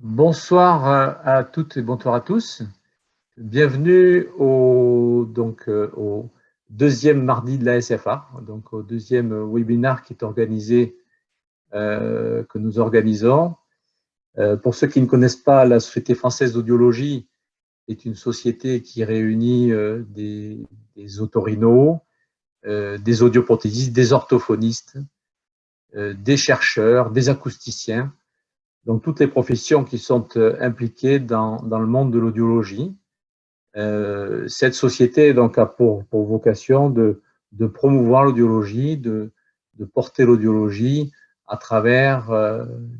Bonsoir à toutes et bonsoir à tous. Bienvenue au deuxième mardi de la SFA, donc au deuxième webinaire qui est organisé, que nous organisons. Pour ceux qui ne connaissent pas, la Société française d'audiologie est une société qui réunit des otorhinos, des audioprothésistes, des orthophonistes, des chercheurs, des acousticiens, donc toutes les professions qui sont impliquées dans le monde de l'audiologie. Cette société donc, a pour vocation de promouvoir l'audiologie, de porter l'audiologie à travers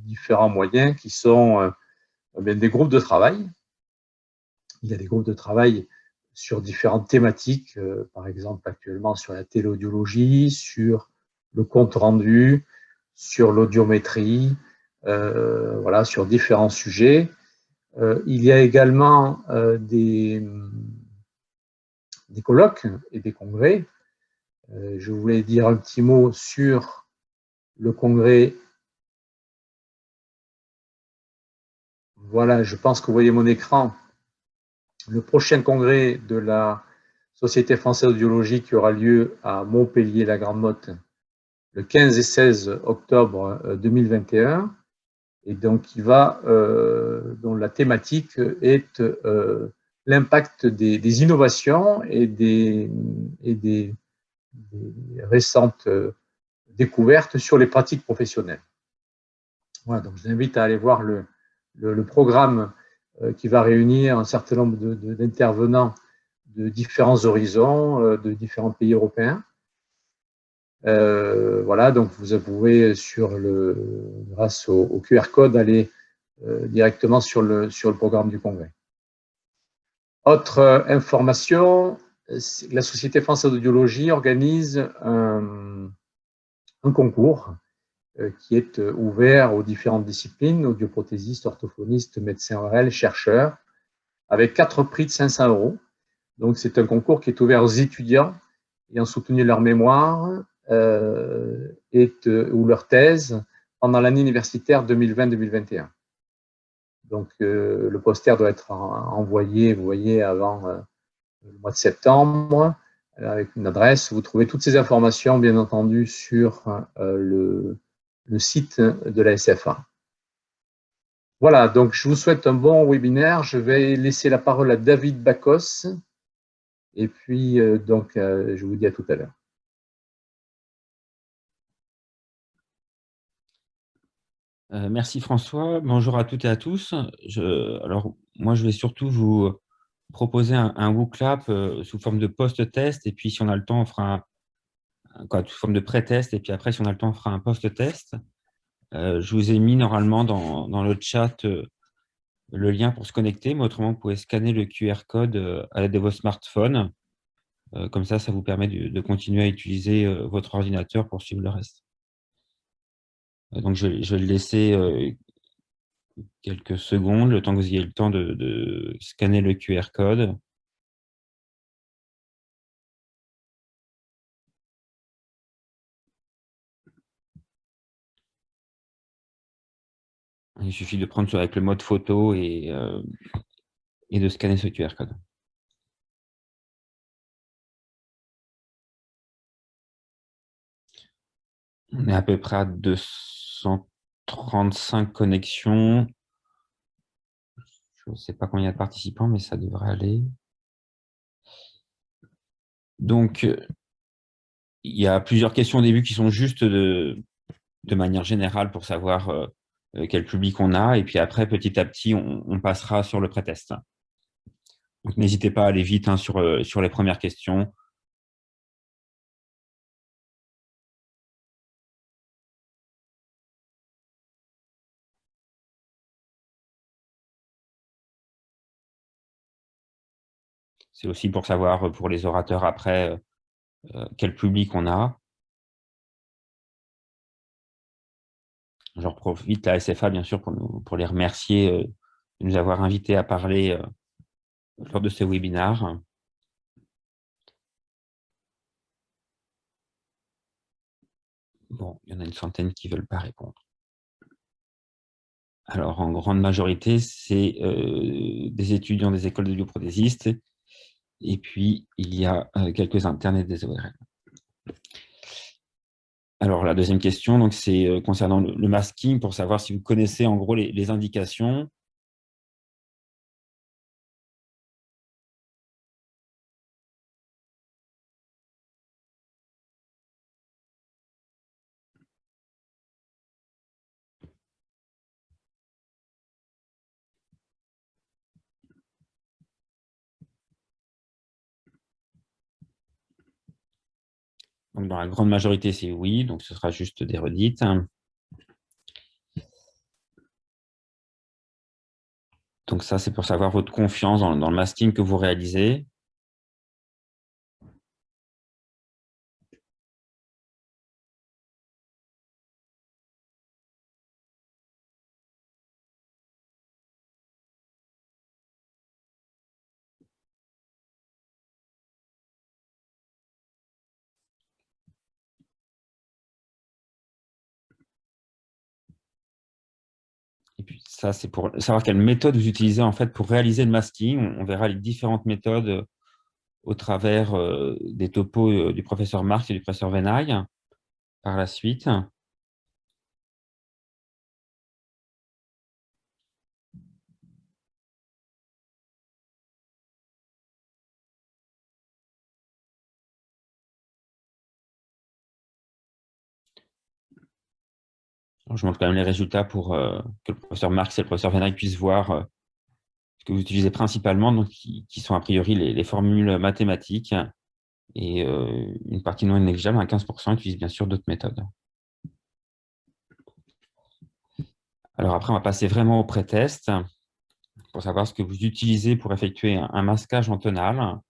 différents moyens qui sont des groupes de travail. Il y a des groupes de travail sur différentes thématiques, par exemple actuellement sur la téléaudiologie, sur le compte rendu, sur l'audiométrie, voilà, sur différents sujets. Il y a également des colloques et des congrès. Je voulais dire un petit mot sur le congrès. Voilà, je pense que vous voyez mon écran. Le prochain congrès de la Société française d'audiologie qui aura lieu à Montpellier-la-Grande-Motte le 15 et 16 octobre 2021. Et donc, dont la thématique est l'impact des innovations et des récentes découvertes sur les pratiques professionnelles. Voilà, donc je vous invite à aller voir le programme qui va réunir un certain nombre d'intervenants de différents horizons, de différents pays européens. Voilà, donc vous pouvez, grâce au QR code, aller directement sur le programme du congrès. Autre information, la Société française d'audiologie organise un concours qui est ouvert aux différentes disciplines, audioprothésistes, orthophonistes, médecins ORL, chercheurs, avec 4 prix de 500 €. Donc, c'est un concours qui est ouvert aux étudiants ayant soutenu leur mémoire ou leur thèse pendant l'année universitaire 2020-2021. Donc, le poster doit être envoyé, vous voyez, avant le mois de septembre, avec une adresse. Vous trouvez toutes ces informations, bien entendu, sur le site de la SFA. Voilà, donc je vous souhaite un bon webinaire. Je vais laisser la parole à David Bacos. Et puis, je vous dis à tout à l'heure. Merci François, bonjour à toutes et à tous. Alors, moi, je vais surtout vous proposer un WooClap sous forme de post-test, et puis si on a le temps, on fera sous forme de pré-test, et puis après, si on a le temps, on fera un post-test. Je vous ai mis normalement dans le chat le lien pour se connecter, mais autrement, vous pouvez scanner le QR code à l'aide de vos smartphones. Comme ça vous permet de continuer à utiliser votre ordinateur pour suivre le reste. Donc, je vais le laisser quelques secondes, le temps que vous ayez le temps de scanner le QR code. Il suffit de prendre avec le mode photo et de scanner ce QR code. On est à peu près à 235 connexions. Je ne sais pas combien il y a de participants, mais ça devrait aller. Donc, il y a plusieurs questions au début qui sont juste de manière générale pour savoir quel public on a. Et puis après, petit à petit, on passera sur le pré-test. Donc, n'hésitez pas à aller vite sur les premières questions. C'est aussi pour savoir, pour les orateurs après, quel public on a. J'en profite, la SFA, bien sûr, pour les remercier de nous avoir invités à parler lors de ce webinaire. Bon, il y en a une centaine qui ne veulent pas répondre. Alors, en grande majorité, c'est des étudiants des écoles de bioprothésistes. Et puis, il y a quelques internes et des ORL. Alors, la deuxième question, donc, c'est concernant le masking, pour savoir si vous connaissez en gros les indications. Donc, dans la grande majorité, c'est oui, donc ce sera juste des redites. Donc ça, c'est pour savoir votre confiance dans le masking que vous réalisez. Et puis ça, c'est pour savoir quelle méthode vous utilisez en fait pour réaliser le masking. On verra les différentes méthodes au travers des topos du professeur Marx et du professeur Venaille par la suite. Alors, je montre quand même les résultats pour que le professeur Marx et le professeur Venaille puissent voir ce que vous utilisez principalement, donc qui sont a priori les formules mathématiques et une partie non négligeable, un 15%, utilise bien sûr d'autres méthodes. Alors après, on va passer vraiment au pré-test pour savoir ce que vous utilisez pour effectuer un masquage en tonal.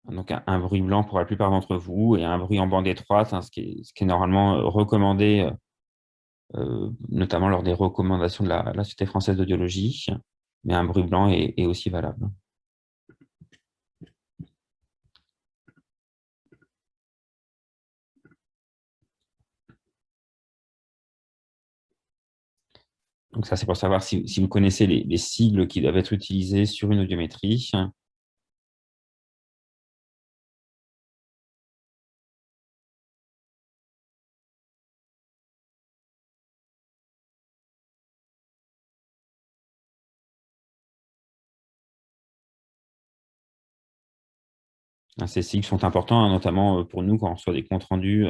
Donc un bruit blanc pour la plupart d'entre vous et un bruit en bande étroite, hein, ce qui est normalement recommandé, notamment lors des recommandations de la Société française d'audiologie, mais un bruit blanc est aussi valable. Donc ça, c'est pour savoir si vous connaissez les sigles qui doivent être utilisés sur une audiométrie. Ces sigles sont importants, hein, notamment pour nous quand on reçoit des comptes rendus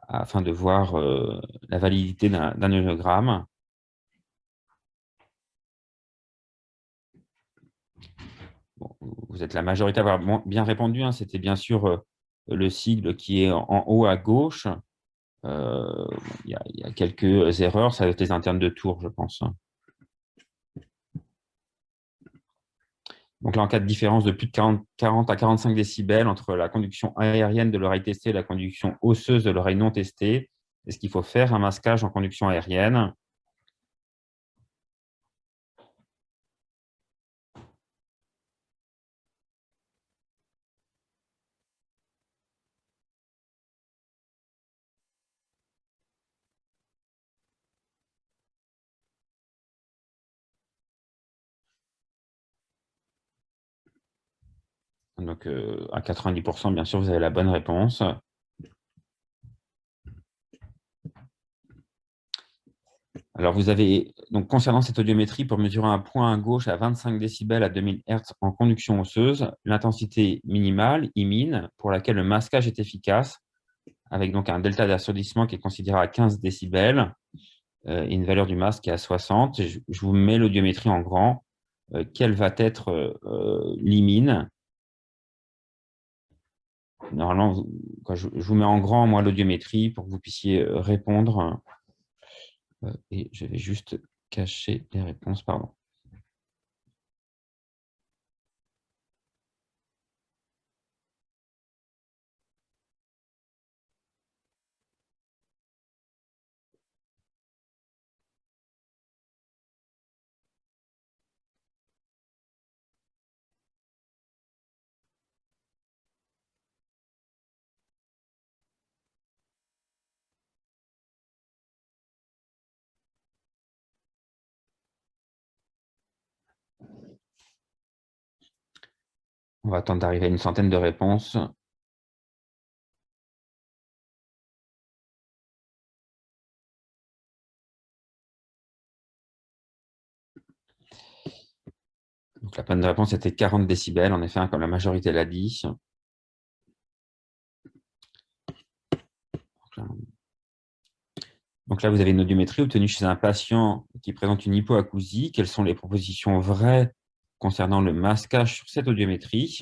afin de voir la validité d'un audiogramme. Bon, vous êtes la majorité à avoir bien répondu, hein. C'était bien sûr le sigle qui est en haut à gauche. Il y a quelques erreurs, ça va être les internes de tour, je pense. Donc là, en cas de différence de plus de 40 à 45 décibels entre la conduction aérienne de l'oreille testée et la conduction osseuse de l'oreille non testée, est-ce qu'il faut faire un masquage en conduction aérienne? Donc à 90%, bien sûr, vous avez la bonne réponse. Alors, vous avez, donc, concernant cette audiométrie, pour mesurer un point à gauche à 25 décibels à 2000 Hz en conduction osseuse, l'intensité minimale, IMIN, pour laquelle le masquage est efficace, avec donc un delta d'assourdissement qui est considéré à 15 décibels et une valeur du masque qui est à 60. Je vous mets l'audiométrie en grand. Quelle va être l'IMIN? Normalement, quand je vous mets en grand, moi, l'audiométrie, pour que vous puissiez répondre. Et je vais juste cacher les réponses, pardon. On va attendre d'arriver à une centaine de réponses. Donc, la bonne réponse était 40 décibels, en effet, comme la majorité l'a dit. Donc là, vous avez une audiométrie obtenue chez un patient qui présente une hypoacousie. Quelles sont les propositions vraies concernant le masquage sur cette audiométrie?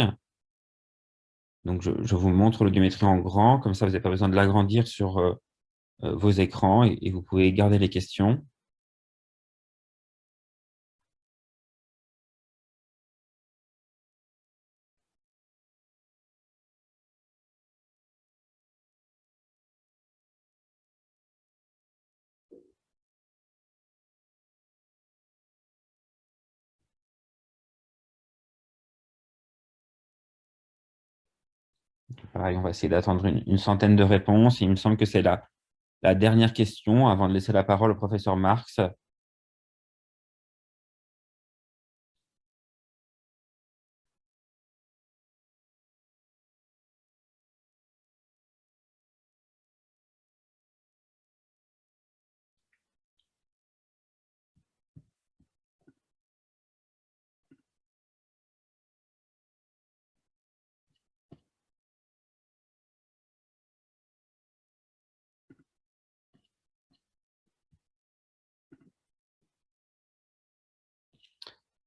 Donc, je vous montre l'audiométrie en grand, comme ça, vous n'avez pas besoin de l'agrandir sur vos écrans et vous pouvez garder les questions. Pareil, on va essayer d'attendre une centaine de réponses. Il me semble que c'est la dernière question avant de laisser la parole au professeur Marx.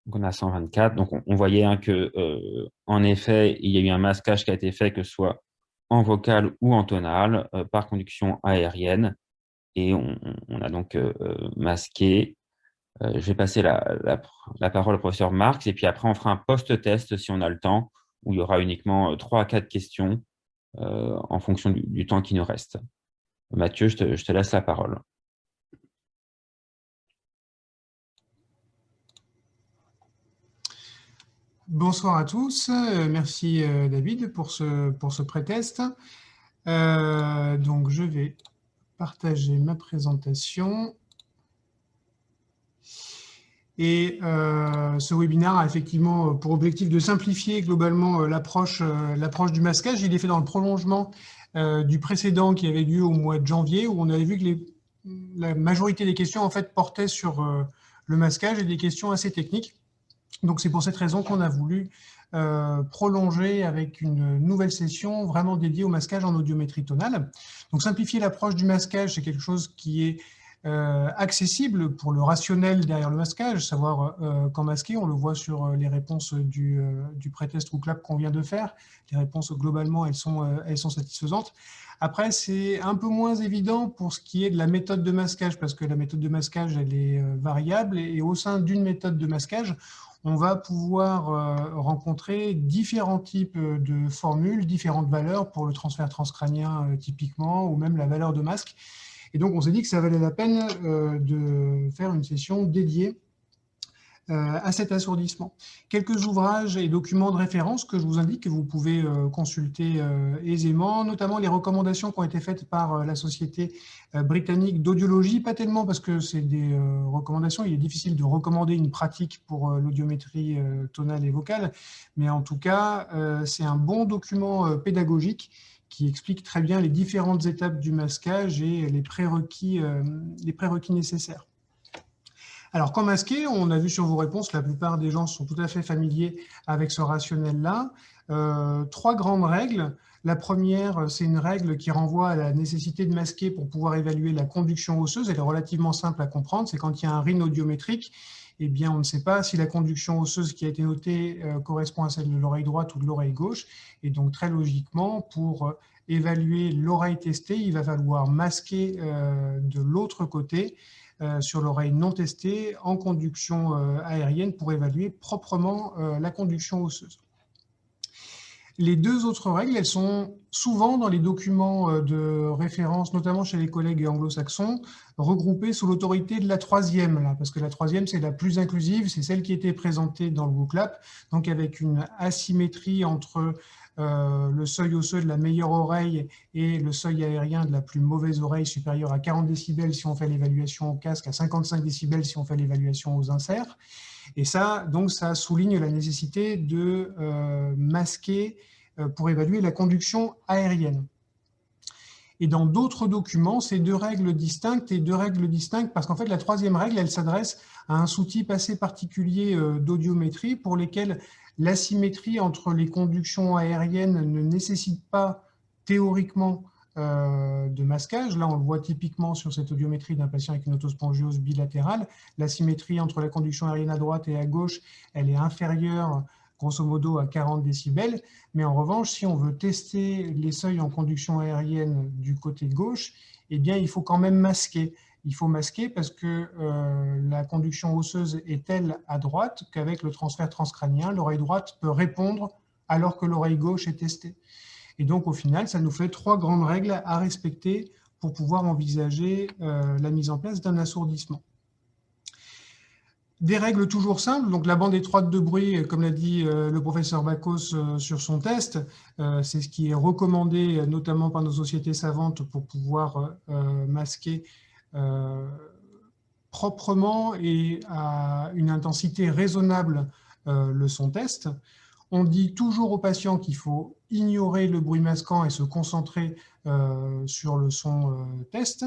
Donc, on a 124. Donc, on voyait que, en effet, il y a eu un masquage qui a été fait, que ce soit en vocal ou en tonal, par conduction aérienne. Et on a donc masqué. Je vais passer la parole au professeur Marx. Et puis après, on fera un post-test, si on a le temps, où il y aura uniquement 3 à 4 questions en fonction du temps qui nous reste. Mathieu, je te laisse la parole. Bonsoir à tous, merci David pour ce pré-test. Donc je vais partager ma présentation. Et ce webinaire a effectivement pour objectif de simplifier globalement l'approche du masquage. Il est fait dans le prolongement du précédent qui avait lieu au mois de janvier, où on avait vu que la majorité des questions en fait portaient sur le masquage et des questions assez techniques. Donc c'est pour cette raison qu'on a voulu prolonger avec une nouvelle session vraiment dédiée au masquage en audiométrie tonale. Donc simplifier l'approche du masquage, c'est quelque chose qui est accessible pour le rationnel derrière le masquage, savoir quand masquer. On le voit sur les réponses du pré-test WooClap qu'on vient de faire. Les réponses, globalement, elles sont satisfaisantes. Après, c'est un peu moins évident pour ce qui est de la méthode de masquage, parce que la méthode de masquage, elle est variable, et au sein d'une méthode de masquage, on va pouvoir rencontrer différents types de formules, différentes valeurs pour le transfert transcrânien typiquement, ou même la valeur de masque. Et donc, on s'est dit que ça valait la peine de faire une session dédiée à cet assourdissement. Quelques ouvrages et documents de référence que je vous indique que vous pouvez consulter aisément, notamment les recommandations qui ont été faites par la Société britannique d'audiologie, pas tellement parce que c'est des recommandations, il est difficile de recommander une pratique pour l'audiométrie tonale et vocale, mais en tout cas, c'est un bon document pédagogique qui explique très bien les différentes étapes du masquage et les prérequis nécessaires. Alors, quand masquer, on a vu sur vos réponses, la plupart des gens sont tout à fait familiers avec ce rationnel-là. 3 grandes règles. La première, c'est une règle qui renvoie à la nécessité de masquer pour pouvoir évaluer la conduction osseuse. Elle est relativement simple à comprendre. C'est quand il y a un rhin audiométrique, eh bien, on ne sait pas si la conduction osseuse qui a été notée correspond à celle de l'oreille droite ou de l'oreille gauche. Et donc, très logiquement, pour évaluer l'oreille testée, il va falloir masquer de l'autre côté sur l'oreille non testée en conduction aérienne pour évaluer proprement la conduction osseuse. Les 2 autres règles, elles sont souvent dans les documents de référence, notamment chez les collègues anglo-saxons, regroupées sous l'autorité de la 3e, là, parce que la 3e, c'est la plus inclusive, c'est celle qui était présentée dans le WooClap, donc avec une asymétrie entre le seuil osseux de la meilleure oreille et le seuil aérien de la plus mauvaise oreille supérieur à 40 décibels si on fait l'évaluation au casque, à 55 décibels si on fait l'évaluation aux inserts. Et ça, donc, ça souligne la nécessité de masquer pour évaluer la conduction aérienne. Et dans d'autres documents, c'est deux règles distinctes parce qu'en fait, la troisième règle, elle s'adresse à un sous-type assez particulier d'audiométrie pour lesquels l'asymétrie entre les conductions aériennes ne nécessite pas théoriquement de masquage. Là, on le voit typiquement sur cette audiométrie d'un patient avec une otospongiose bilatérale. L'asymétrie entre la conduction aérienne à droite et à gauche, elle est inférieure grosso modo à 40 décibels. Mais en revanche, si on veut tester les seuils en conduction aérienne du côté gauche, eh bien, il faut quand même masquer. Il faut masquer parce que la conduction osseuse est telle à droite qu'avec le transfert transcrânien, l'oreille droite peut répondre alors que l'oreille gauche est testée. Et donc, au final, ça nous fait trois grandes règles à respecter pour pouvoir envisager la mise en place d'un assourdissement. Des règles toujours simples, donc la bande étroite de bruit, comme l'a dit le professeur Bacos sur son test, c'est ce qui est recommandé notamment par nos sociétés savantes pour pouvoir masquer proprement et à une intensité raisonnable le son test. On dit toujours aux patients qu'il faut ignorer le bruit masquant et se concentrer sur le son test.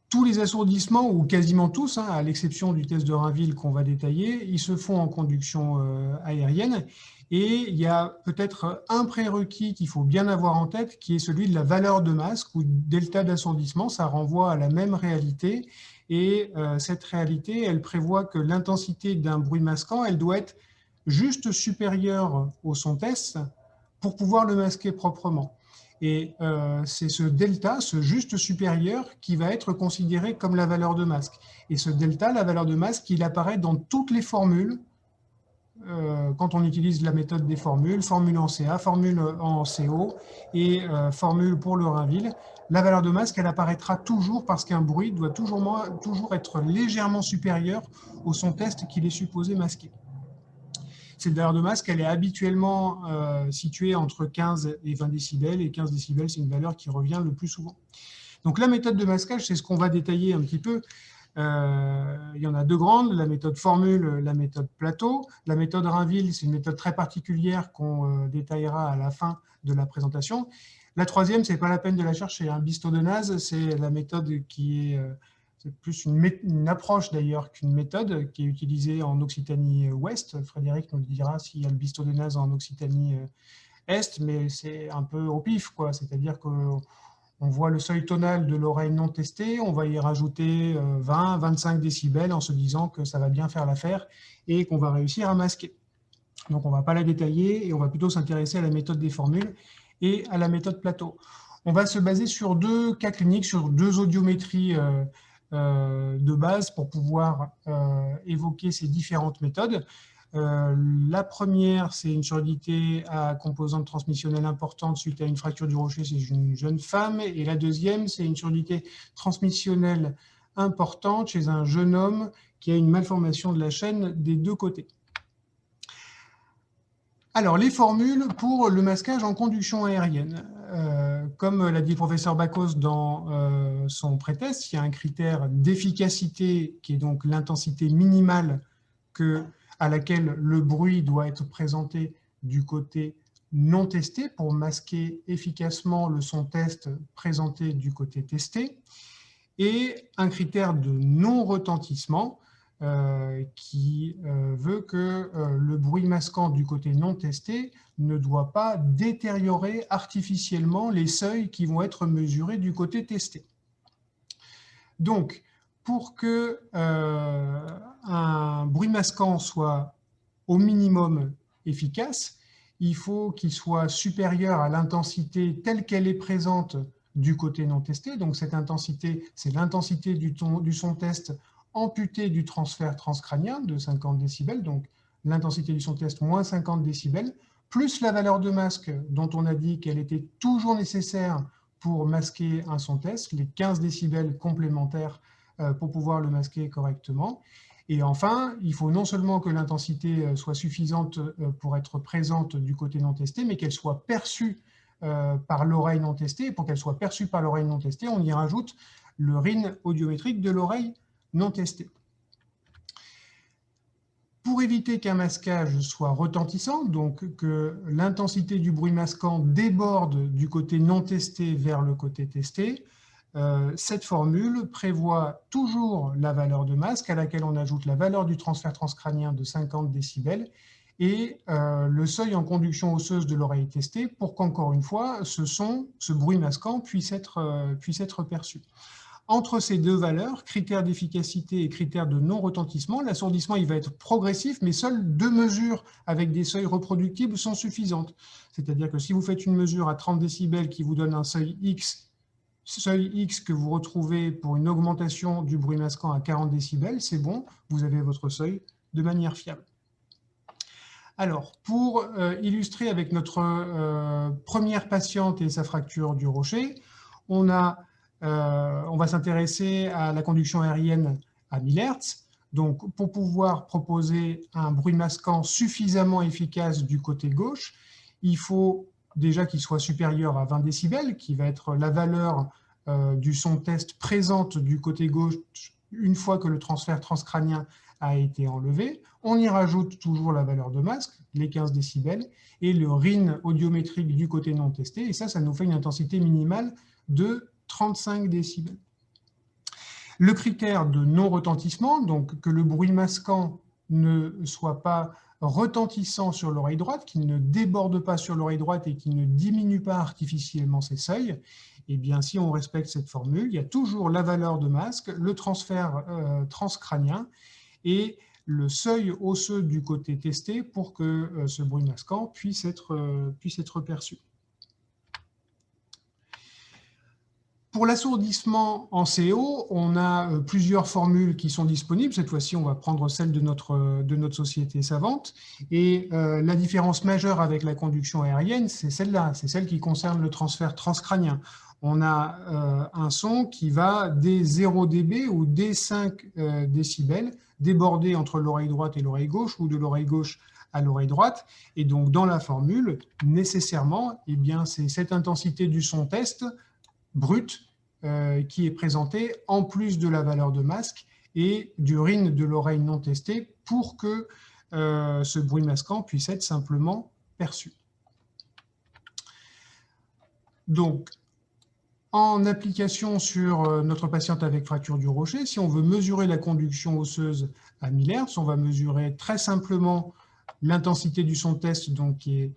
Tous les assourdissements, ou quasiment tous, à l'exception du test de Rainville qu'on va détailler, ils se font en conduction aérienne. Et il y a peut-être un prérequis qu'il faut bien avoir en tête, qui est celui de la valeur de masque ou delta d'assourdissement. Ça renvoie à la même réalité. Et cette réalité, elle prévoit que l'intensité d'un bruit masquant, elle doit être juste supérieure au son test pour pouvoir le masquer proprement. Et c'est ce delta, ce juste supérieur, qui va être considéré comme la valeur de masque. Et ce delta, la valeur de masque, il apparaît dans toutes les formules quand on utilise la méthode des formules, formule en CA, formule en CO et formule pour le Rainville. La valeur de masque, elle apparaîtra toujours parce qu'un bruit doit toujours être légèrement supérieur au son test qu'il est supposé masquer. Cette valeur de masque, elle est habituellement située entre 15 et 20 décibels, et 15 décibels, c'est une valeur qui revient le plus souvent. Donc la méthode de masquage, c'est ce qu'on va détailler un petit peu. Il y en a deux grandes, la méthode formule, la méthode plateau. La méthode Rainville, c'est une méthode très particulière qu'on détaillera à la fin de la présentation. La troisième, ce n'est pas la peine de la chercher, un Bisto-Denaz, c'est la méthode qui est... C'est plus une approche d'ailleurs qu'une méthode qui est utilisée en Occitanie-Ouest. Frédéric nous le dira s'il y a le Bisto-Denaz en Occitanie-Est, mais c'est un peu au pif, quoi. C'est-à-dire qu'on voit le seuil tonal de l'oreille non testée, on va y rajouter 20-25 décibels en se disant que ça va bien faire l'affaire et qu'on va réussir à masquer. Donc on ne va pas la détailler et on va plutôt s'intéresser à la méthode des formules et à la méthode plateau. On va se baser sur deux cas cliniques, sur deux audiométries de base pour pouvoir évoquer ces différentes méthodes. La première, c'est une surdité à composante transmissionnelle importante suite à une fracture du rocher chez une jeune femme. Et la deuxième, c'est une surdité transmissionnelle importante chez un jeune homme qui a une malformation de la chaîne des deux côtés. Alors, les formules pour le masquage en conduction aérienne. Comme l'a dit le professeur Bacos dans son prétest, il y a un critère d'efficacité qui est donc l'intensité minimale à laquelle le bruit doit être présenté du côté non testé pour masquer efficacement le son test présenté du côté testé, et un critère de non-retentissement qui veut que le bruit masquant du côté non testé ne doit pas détériorer artificiellement les seuils qui vont être mesurés du côté testé. Donc, pour que un bruit masquant soit au minimum efficace, il faut qu'il soit supérieur à l'intensité telle qu'elle est présente du côté non testé. Donc cette intensité, c'est l'intensité du son test amputé du transfert transcrânien de 50 décibels, donc l'intensité du son test moins 50 décibels, plus la valeur de masque dont on a dit qu'elle était toujours nécessaire pour masquer un son test, les 15 décibels complémentaires pour pouvoir le masquer correctement. Et enfin, il faut non seulement que l'intensité soit suffisante pour être présente du côté non testé, mais qu'elle soit perçue par l'oreille non testée. Et pour qu'elle soit perçue par l'oreille non testée, on y rajoute le RIN audiométrique de l'oreille non testée. Pour éviter qu'un masquage soit retentissant, donc que l'intensité du bruit masquant déborde du côté non testé vers le côté testé, cette formule prévoit toujours la valeur de masque à laquelle on ajoute la valeur du transfert transcrânien de 50 décibels et le seuil en conduction osseuse de l'oreille testée pour qu'encore une fois, ce bruit masquant puisse être perçu. Entre ces deux valeurs, critères d'efficacité et critères de non-retentissement, l'assourdissement il va être progressif, mais seules deux mesures avec des seuils reproductibles sont suffisantes. C'est-à-dire que si vous faites une mesure à 30 décibels qui vous donne un seuil X que vous retrouvez pour une augmentation du bruit masquant à 40 décibels, c'est bon, vous avez votre seuil de manière fiable. Alors, pour illustrer avec notre première patiente et sa fracture du rocher, on va s'intéresser à la conduction aérienne à 1000 Hz. Donc, pour pouvoir proposer un bruit masquant suffisamment efficace du côté gauche, il faut déjà qu'il soit supérieur à 20 décibels, qui va être la valeur du son test présente du côté gauche une fois que le transfert transcrânien a été enlevé. On y rajoute toujours la valeur de masque, les 15 décibels, et le RIN audiométrique du côté non testé, et ça nous fait une intensité minimale de 35 décibels. Le critère de non-retentissement, donc que le bruit masquant ne soit pas retentissant sur l'oreille droite, qu'il ne déborde pas sur l'oreille droite et qu'il ne diminue pas artificiellement ses seuils, et bien si on respecte cette formule, il y a toujours la valeur de masque, le transfert transcrânien et le seuil osseux du côté testé pour que ce bruit masquant puisse être perçu. Pour l'assourdissement en CO, on a plusieurs formules qui sont disponibles. Cette fois-ci, on va prendre celle de notre société savante. Et la différence majeure avec la conduction aérienne, c'est celle-là, c'est celle qui concerne le transfert transcrânien. On a un son qui va des 0 dB ou des 5 décibels déborder entre l'oreille droite et l'oreille gauche ou de l'oreille gauche à l'oreille droite. Et donc, dans la formule, nécessairement, eh bien, c'est cette intensité du son test brut qui est présenté en plus de la valeur de masque et du RIN de l'oreille non testée pour que ce bruit masquant puisse être simplement perçu. Donc, en application sur notre patiente avec fracture du rocher, si on veut mesurer la conduction osseuse à 1000 Hz, on va mesurer très simplement l'intensité du son test, donc qui est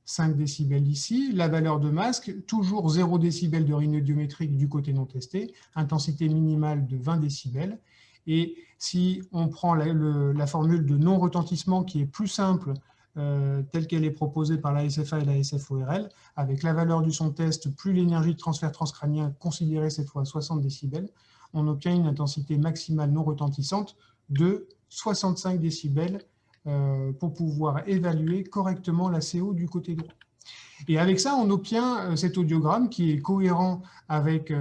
5 décibels ici, la valeur de masque, toujours 0 décibel de RIN audiométrique du côté non testé, intensité minimale de 20 décibels. Et si on prend la formule de non-retentissement qui est plus simple, telle qu'elle est proposée par la SFA et la SFORL, avec la valeur du son test plus l'énergie de transfert transcrânien considérée cette fois 60 décibels, on obtient une intensité maximale non retentissante de 65 décibels pour pouvoir évaluer correctement la CO du côté droit. Et avec ça, on obtient cet audiogramme qui est cohérent avec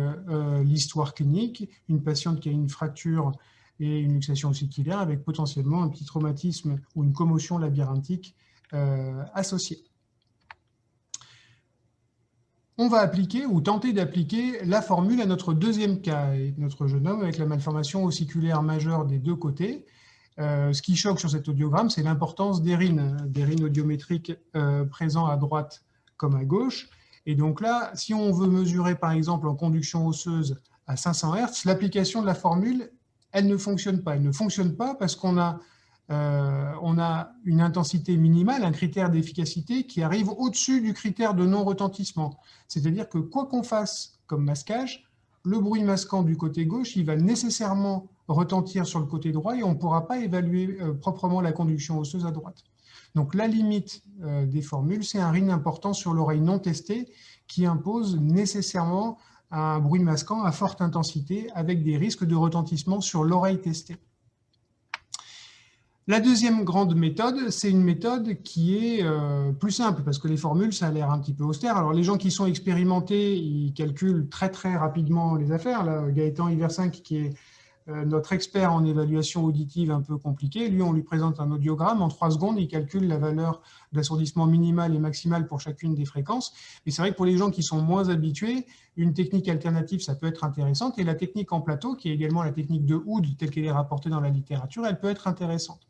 l'histoire clinique, une patiente qui a une fracture et une luxation ossiculaire avec potentiellement un petit traumatisme ou une commotion labyrinthique associée. On va appliquer ou tenter d'appliquer la formule à notre deuxième cas, et notre jeune homme avec la malformation ossiculaire majeure des deux côtés. Ce qui choque sur cet audiogramme, c'est l'importance des RIN audiométriques présents à droite comme à gauche. Et donc là, si on veut mesurer par exemple en conduction osseuse à 500 Hz, l'application de la formule, elle ne fonctionne pas. Elle ne fonctionne pas parce qu'on a une intensité minimale, un critère d'efficacité qui arrive au-dessus du critère de non-retentissement. C'est-à-dire que quoi qu'on fasse comme masquage, le bruit masquant du côté gauche, il va nécessairement retentir sur le côté droit et on ne pourra pas évaluer proprement la conduction osseuse à droite. Donc la limite des formules, c'est un RIN important sur l'oreille non testée qui impose nécessairement un bruit masquant à forte intensité avec des risques de retentissement sur l'oreille testée. La deuxième grande méthode, c'est une méthode qui est plus simple parce que les formules, ça a l'air un petit peu austère. Alors les gens qui sont expérimentés, ils calculent très rapidement les affaires. Là, Gaëtan Iversinck, qui est notre expert en évaluation auditive un peu compliqué, lui, on lui présente un audiogramme, en 3 secondes, il calcule la valeur d'assourdissement minimal et maximal pour chacune des fréquences. Mais c'est vrai que pour les gens qui sont moins habitués, une technique alternative, ça peut être intéressante. Et la technique en plateau, qui est également la technique de Hood, telle qu'elle est rapportée dans la littérature, elle peut être intéressante.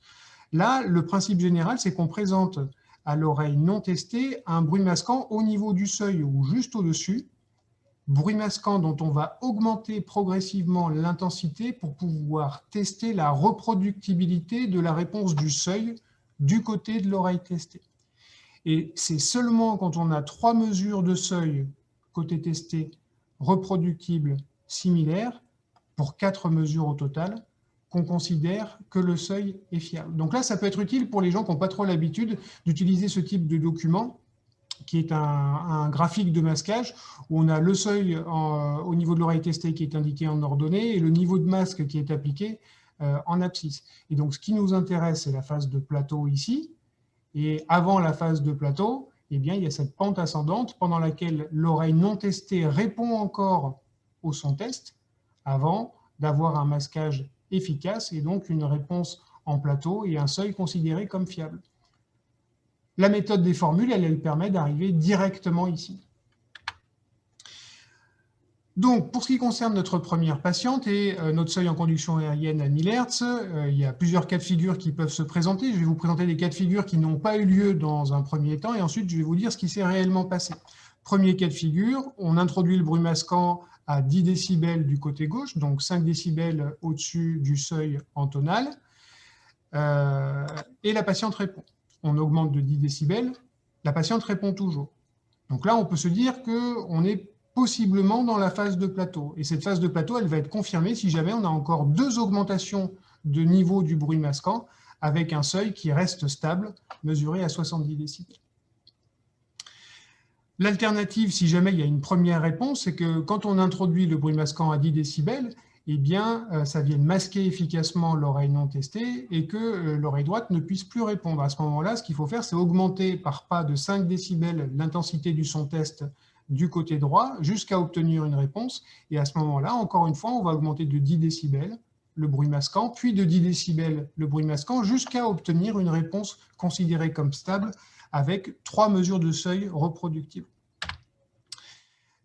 Là, le principe général, c'est qu'on présente à l'oreille non testée un bruit masquant au niveau du seuil ou juste au-dessus, bruit masquant dont on va augmenter progressivement l'intensité pour pouvoir tester la reproductibilité de la réponse du seuil du côté de l'oreille testée. Et c'est seulement quand on a 3 mesures de seuil côté testé reproductibles similaires, pour 4 mesures au total, qu'on considère que le seuil est fiable. Donc là, ça peut être utile pour les gens qui n'ont pas trop l'habitude d'utiliser ce type de document, qui est un graphique de masquage où on a le seuil au niveau de l'oreille testée qui est indiqué en ordonnée et le niveau de masque qui est appliqué en abscisse. Et donc, ce qui nous intéresse, c'est la phase de plateau ici. Et avant la phase de plateau, eh bien, il y a cette pente ascendante pendant laquelle l'oreille non testée répond encore au son test avant d'avoir un masquage efficace et donc une réponse en plateau et un seuil considéré comme fiable. La méthode des formules, elle permet d'arriver directement ici. Donc, pour ce qui concerne notre première patiente et notre seuil en conduction aérienne à 1000 Hz, il y a plusieurs cas de figure qui peuvent se présenter. Je vais vous présenter des cas de figure qui n'ont pas eu lieu dans un premier temps et ensuite je vais vous dire ce qui s'est réellement passé. Premier cas de figure, on introduit le bruit masquant à 10 décibels du côté gauche, donc 5 décibels au-dessus du seuil en tonal, et la patiente répond. On augmente de 10 décibels, la patiente répond toujours. Donc là, on peut se dire qu'on est possiblement dans la phase de plateau. Et cette phase de plateau, elle va être confirmée si jamais on a encore 2 augmentations de niveau du bruit masquant avec un seuil qui reste stable, mesuré à 70 décibels. L'alternative, si jamais il y a une première réponse, c'est que quand on introduit le bruit masquant à 10 décibels, eh bien, ça vient masquer efficacement l'oreille non testée et que l'oreille droite ne puisse plus répondre. À ce moment-là, ce qu'il faut faire, c'est augmenter par pas de 5 décibels l'intensité du son test du côté droit jusqu'à obtenir une réponse. Et à ce moment-là, encore une fois, on va augmenter de 10 décibels le bruit masquant, puis de 10 décibels le bruit masquant, jusqu'à obtenir une réponse considérée comme stable avec 3 mesures de seuil reproductibles.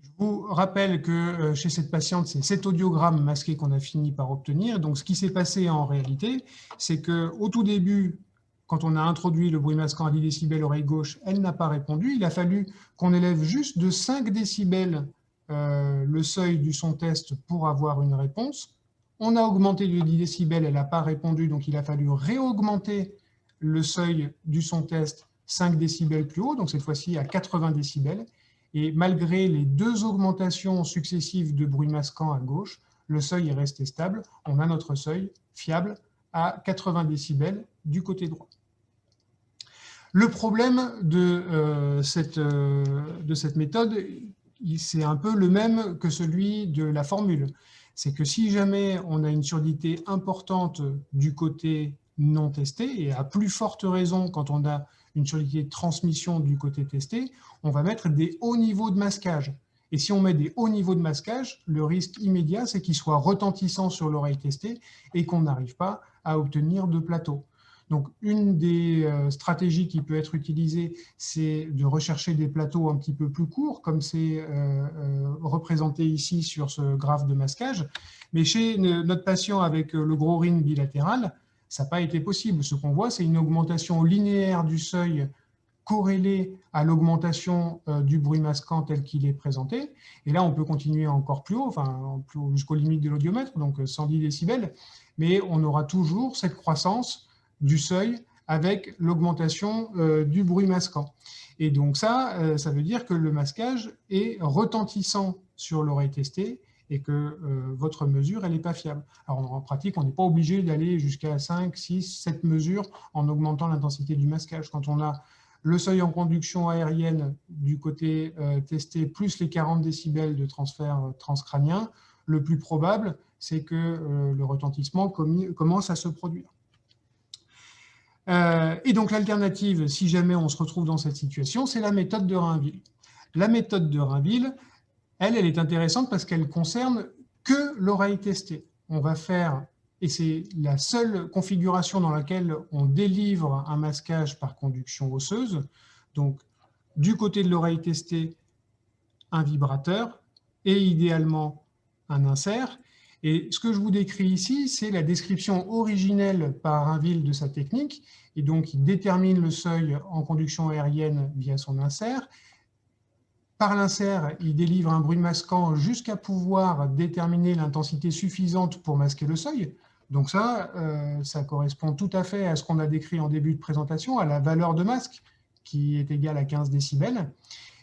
Je vous rappelle que chez cette patiente, c'est cet audiogramme masqué qu'on a fini par obtenir. Donc, ce qui s'est passé en réalité, c'est qu'au tout début, quand on a introduit le bruit masquant à 10 décibels oreille gauche, elle n'a pas répondu. Il a fallu qu'on élève juste de 5 décibels le seuil du son test pour avoir une réponse. On a augmenté de 10 décibels, elle n'a pas répondu, donc il a fallu réaugmenter le seuil du son test 5 décibels plus haut, donc cette fois-ci à 80 décibels. Et malgré les 2 augmentations successives de bruit masquant à gauche, le seuil est resté stable. On a notre seuil fiable à 80 décibels du côté droit. Le problème de cette méthode, c'est un peu le même que celui de la formule. C'est que si jamais on a une surdité importante du côté non testé, et à plus forte raison quand on a une surdité de transmission du côté testé, on va mettre des hauts niveaux de masquage. Et si on met des hauts niveaux de masquage, le risque immédiat, c'est qu'ils soient retentissants sur l'oreille testée et qu'on n'arrive pas à obtenir de plateau. Donc, une des stratégies qui peut être utilisée, c'est de rechercher des plateaux un petit peu plus courts, comme c'est représenté ici sur ce graphe de masquage. Mais chez notre patient avec le gros ring bilatéral, ça n'a pas été possible. Ce qu'on voit, c'est une augmentation linéaire du seuil corrélée à l'augmentation du bruit masquant tel qu'il est présenté. Et là, on peut continuer encore plus haut, enfin, jusqu'aux limites de l'audiomètre, donc 110 décibels, mais on aura toujours cette croissance du seuil avec l'augmentation du bruit masquant. Et donc ça veut dire que le masquage est retentissant sur l'oreille testée et que votre mesure, elle n'est pas fiable. Alors en pratique, on n'est pas obligé d'aller jusqu'à 5, 6, 7 mesures en augmentant l'intensité du masquage. Quand on a le seuil en conduction aérienne du côté testé, plus les 40 décibels de transfert transcrânien, le plus probable, c'est que le retentissement commence à se produire. Et donc l'alternative, si jamais on se retrouve dans cette situation, c'est la méthode de Rainville. La méthode de Rainville, elle est intéressante parce qu'elle concerne que l'oreille testée. on va faire, et c'est la seule configuration dans laquelle on délivre un masquage par conduction osseuse, donc du côté de l'oreille testée, un vibrateur et idéalement un insert. Et ce que je vous décris ici, c'est la description originelle par Rainville de sa technique, et donc il détermine le seuil en conduction aérienne via son insert. Par l'insert, il délivre un bruit masquant jusqu'à pouvoir déterminer l'intensité suffisante pour masquer le seuil. Donc ça correspond tout à fait à ce qu'on a décrit en début de présentation, à la valeur de masque, qui est égale à 15 décibels.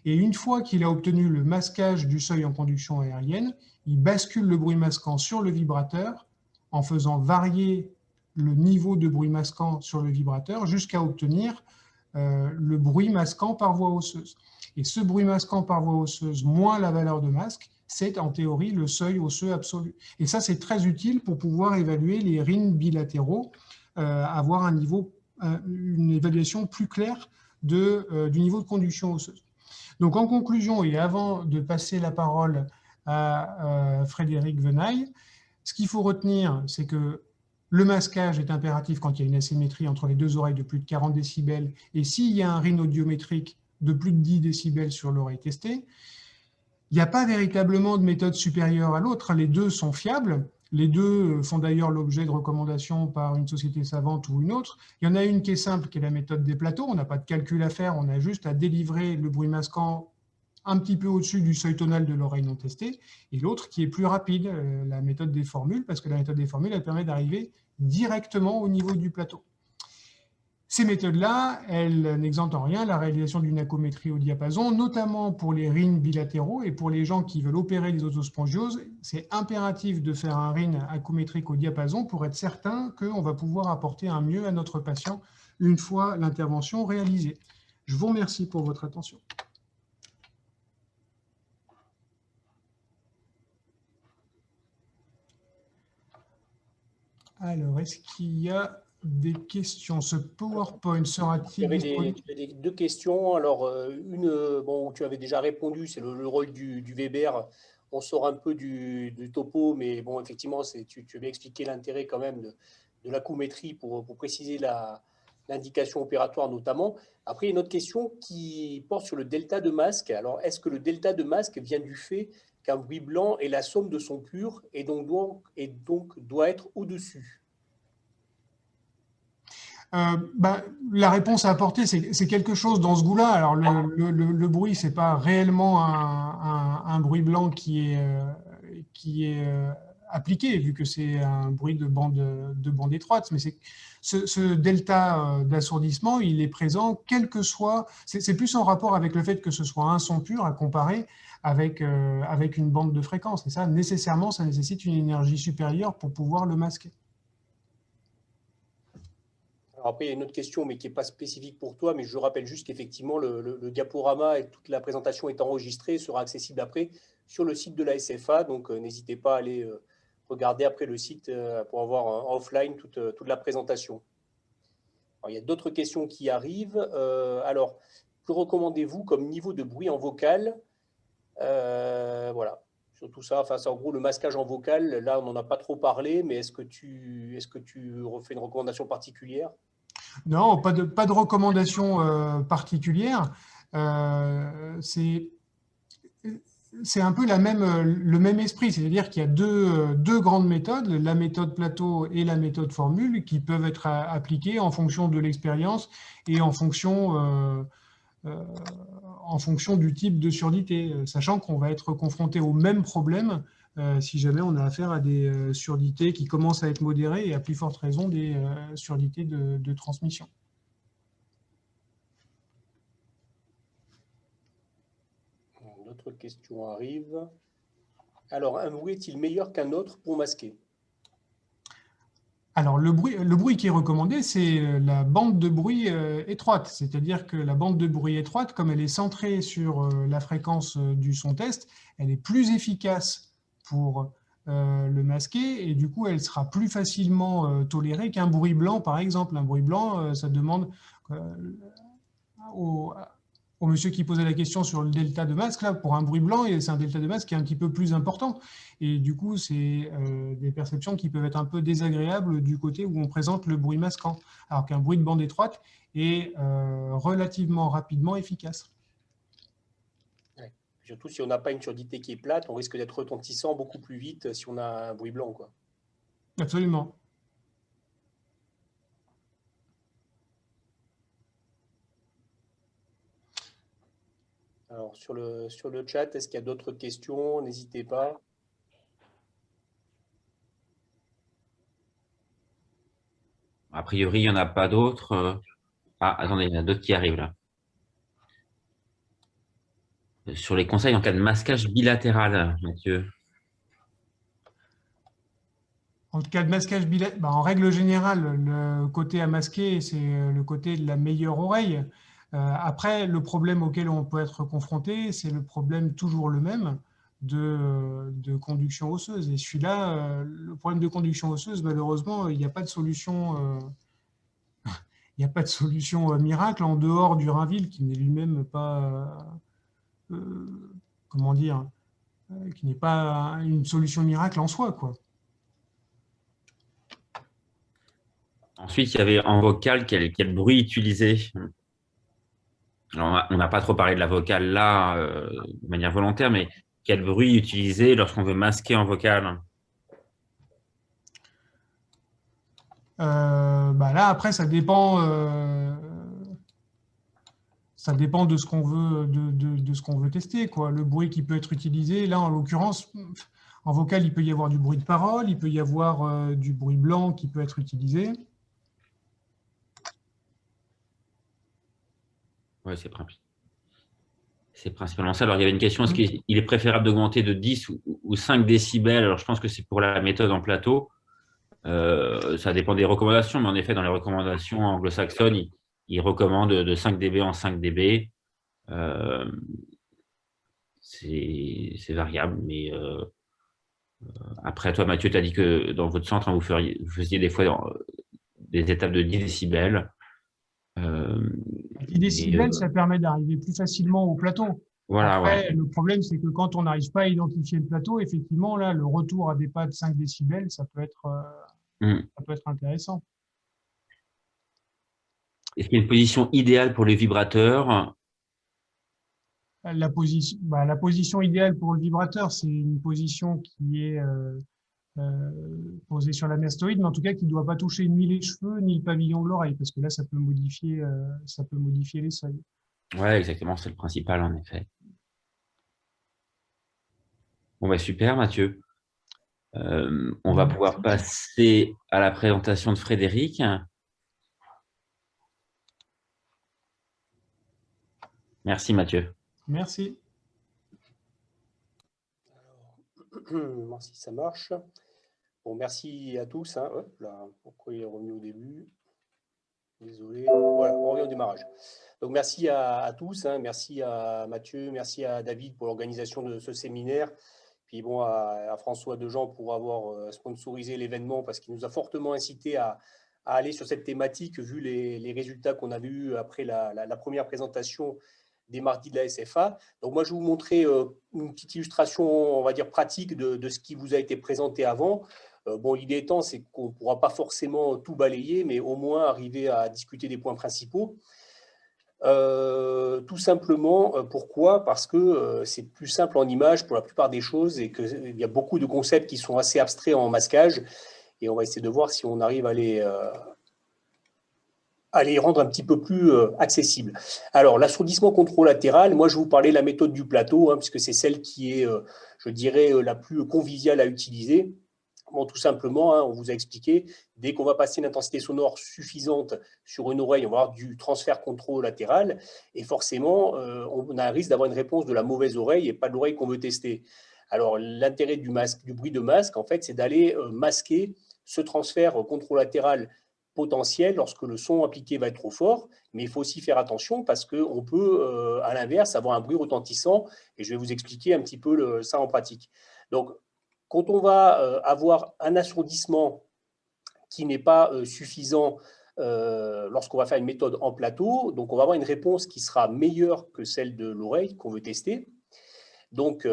Et une fois qu'il a obtenu le masquage du seuil en conduction aérienne, il bascule le bruit masquant sur le vibrateur en faisant varier le niveau de bruit masquant sur le vibrateur jusqu'à obtenir le bruit masquant par voie osseuse. Et ce bruit masquant par voie osseuse moins la valeur de masque, c'est en théorie le seuil osseux absolu. Et ça, c'est très utile pour pouvoir évaluer les RIN bilatéraux, avoir une évaluation plus claire du niveau de conduction osseuse. Donc, en conclusion, et avant de passer la parole à Frédéric Venaille, ce qu'il faut retenir, c'est que le masquage est impératif quand il y a une asymétrie entre les deux oreilles de plus de 40 décibels et s'il y a un RIN audiométrique de plus de 10 décibels sur l'oreille testée. Il n'y a pas véritablement de méthode supérieure à l'autre. Les deux sont fiables. Les deux font d'ailleurs l'objet de recommandations par une société savante ou une autre. Il y en a une qui est simple, qui est la méthode des plateaux. On n'a pas de calcul à faire, on a juste à délivrer le bruit masquant un petit peu au-dessus du seuil tonal de l'oreille non testée. Et l'autre qui est plus rapide, la méthode des formules, parce que la méthode des formules, elle permet d'arriver directement au niveau du plateau. Ces méthodes-là, elles n'exemptent en rien la réalisation d'une acométrie au diapason, notamment pour les RIN bilatéraux et pour les gens qui veulent opérer des otospongioses. C'est impératif de faire un RIN acométrique au diapason pour être certain qu'on va pouvoir apporter un mieux à notre patient une fois l'intervention réalisée. Je vous remercie pour votre attention. Alors, est-ce qu'il y a des questions? Ce PowerPoint sera-t-il disponible? Il y avait deux questions. Alors, bon, tu avais déjà répondu, c'est le rôle du Weber. On sort un peu du topo, mais bon, effectivement, tu avais expliqué l'intérêt quand même de l'acumétrie pour préciser l'indication opératoire notamment. Après, il y a une autre question qui porte sur le delta de masque. Alors, est-ce que le delta de masque vient du fait qu'un bruit blanc est la somme de son pur et donc doit être au-dessus? La réponse à apporter, c'est quelque chose dans ce goût-là. Alors, le bruit, ce n'est pas réellement un bruit blanc qui est appliqué, vu que c'est un bruit de bande étroite. Mais ce delta d'assourdissement, il est présent, quel que soit… C'est plus en rapport avec le fait que ce soit un son pur à comparer avec une bande de fréquence. Et ça, nécessairement, ça nécessite une énergie supérieure pour pouvoir le masquer. Après, il y a une autre question, mais qui n'est pas spécifique pour toi, mais je rappelle juste qu'effectivement, le diaporama et toute la présentation est enregistrée, sera accessible après sur le site de la SFA. Donc, n'hésitez pas à aller regarder après le site pour avoir en offline toute la présentation. Alors, il y a d'autres questions qui arrivent. Alors, que recommandez-vous comme niveau de bruit en vocal? Voilà. Sur tout ça, enfin, c'est en gros le masquage en vocal. Là, on n'en a pas trop parlé, mais est-ce que tu refais une recommandation particulière? Non, pas de recommandation particulière. C'est un peu le même esprit, c'est-à-dire qu'il y a deux grandes méthodes, la méthode plateau et la méthode formule, qui peuvent être appliquées en fonction de l'expérience et en fonction du type de surdité, sachant qu'on va être confronté au même problème si jamais on a affaire à des surdités qui commencent à être modérées et à plus forte raison des surdités de transmission. D'autres questions arrivent. Alors, un bruit est-il meilleur qu'un autre pour masquer? Alors, le bruit qui est recommandé, c'est la bande de bruit étroite. C'est-à-dire que la bande de bruit étroite, comme elle est centrée sur la fréquence du son test, elle est plus efficace pour le masquer et du coup, elle sera plus facilement tolérée qu'un bruit blanc, par exemple. Un bruit blanc, ça demande au au monsieur qui posait la question sur le delta de masque, là, pour un bruit blanc, c'est un delta de masque qui est un petit peu plus important. Et du coup, c'est des perceptions qui peuvent être un peu désagréables du côté où on présente le bruit masquant, alors qu'un bruit de bande étroite est relativement rapidement efficace. Ouais. Surtout si on n'a pas une surdité qui est plate, on risque d'être retentissant beaucoup plus vite si on a un bruit blanc, quoi. Absolument. Alors, sur le chat, est-ce qu'il y a d'autres questions? N'hésitez pas. A priori, il n'y en a pas d'autres. Ah, attendez, il y en a d'autres qui arrivent là. Sur les conseils en cas de masquage bilatéral, Mathieu. En cas de masquage bilatéral, en règle générale, le côté à masquer, c'est le côté de la meilleure oreille. Après, le problème auquel on peut être confronté, c'est le problème toujours le même de conduction osseuse. Et celui-là, le problème de conduction osseuse, malheureusement, il n'y a pas de solution. Il n'y a pas de solution miracle en dehors du Rainville, qui n'est lui-même pas, comment dire, qui n'est pas une solution miracle en soi, quoi. Ensuite, il y avait en vocal quel bruit utiliser. Alors, on n'a pas trop parlé de la vocale là, de manière volontaire, mais quel bruit utiliser lorsqu'on veut masquer en vocal? Là, après, ça dépend de ce qu'on veut, de ce qu'on veut tester, quoi. Le bruit qui peut être utilisé, là, en l'occurrence, en vocal, il peut y avoir du bruit de parole, il peut y avoir du bruit blanc qui peut être utilisé. Oui, c'est principalement ça. Alors, il y avait une question, est-ce qu'il est préférable d'augmenter de 10 ou 5 décibels? Alors, je pense que c'est pour la méthode en plateau. Ça dépend des recommandations, mais en effet, dans les recommandations anglo-saxonnes, ils recommandent de 5 dB en 5 dB. C'est variable, mais après, toi, Mathieu, tu as dit que dans votre centre, vous faisiez des fois des étapes de 10 décibels. 10 décibels, ça permet d'arriver plus facilement au plateau. Voilà, Après, ouais. le problème, c'est que quand on n'arrive pas à identifier le plateau, effectivement, là, le retour à des pas de 5 décibels, ça peut être intéressant. Est-ce qu'il y a une position idéale pour le vibrateur? La position idéale pour le vibrateur, c'est une position qui est posée sur la mastoïde, mais en tout cas qui ne doit pas toucher ni les cheveux ni le pavillon de l'oreille, parce que là, ça peut modifier les seuils. Ouais, exactement, c'est le principal, en effet. Bon, bah, super, Mathieu. On va pouvoir passer à la présentation de Frédéric. Merci, Mathieu. Merci. Alors, voir si ça marche. Bon, merci à tous. Hein. Hop là, pourquoi il est revenu au début? Désolé. Voilà, on revient au démarrage. Donc, merci à tous. Hein. Merci à Mathieu, merci à David pour l'organisation de ce séminaire. Puis bon, à François Dejean pour avoir sponsorisé l'événement parce qu'il nous a fortement incité à aller sur cette thématique vu les résultats qu'on avait eus après la première présentation des mardis de la SFA. Donc moi, je vais vous montrer une petite illustration, on va dire, pratique de ce qui vous a été présenté avant. Bon, l'idée étant, c'est qu'on ne pourra pas forcément tout balayer, mais au moins arriver à discuter des points principaux. Tout simplement, pourquoi? Parce que c'est plus simple en image pour la plupart des choses et qu'il y a beaucoup de concepts qui sont assez abstraits en masquage. Et on va essayer de voir si on arrive à les rendre un petit peu plus accessibles. Alors, l'assourdissement contralatéral, moi je vais vous parler de la méthode du plateau, hein, puisque c'est celle qui est, je dirais, la plus conviviale à utiliser. Bon, tout simplement, hein, on vous a expliqué, dès qu'on va passer une intensité sonore suffisante sur une oreille, on va avoir du transfert contralatéral, et forcément, on a un risque d'avoir une réponse de la mauvaise oreille et pas de l'oreille qu'on veut tester. Alors, l'intérêt du bruit de masque, en fait, c'est d'aller masquer ce transfert contralatéral potentiel lorsque le son appliqué va être trop fort, mais il faut aussi faire attention parce qu'on peut, à l'inverse, avoir un bruit retentissant, et je vais vous expliquer un petit peu ça en pratique. Donc, quand on va avoir un assourdissement qui n'est pas suffisant lorsqu'on va faire une méthode en plateau, donc on va avoir une réponse qui sera meilleure que celle de l'oreille qu'on veut tester. Donc,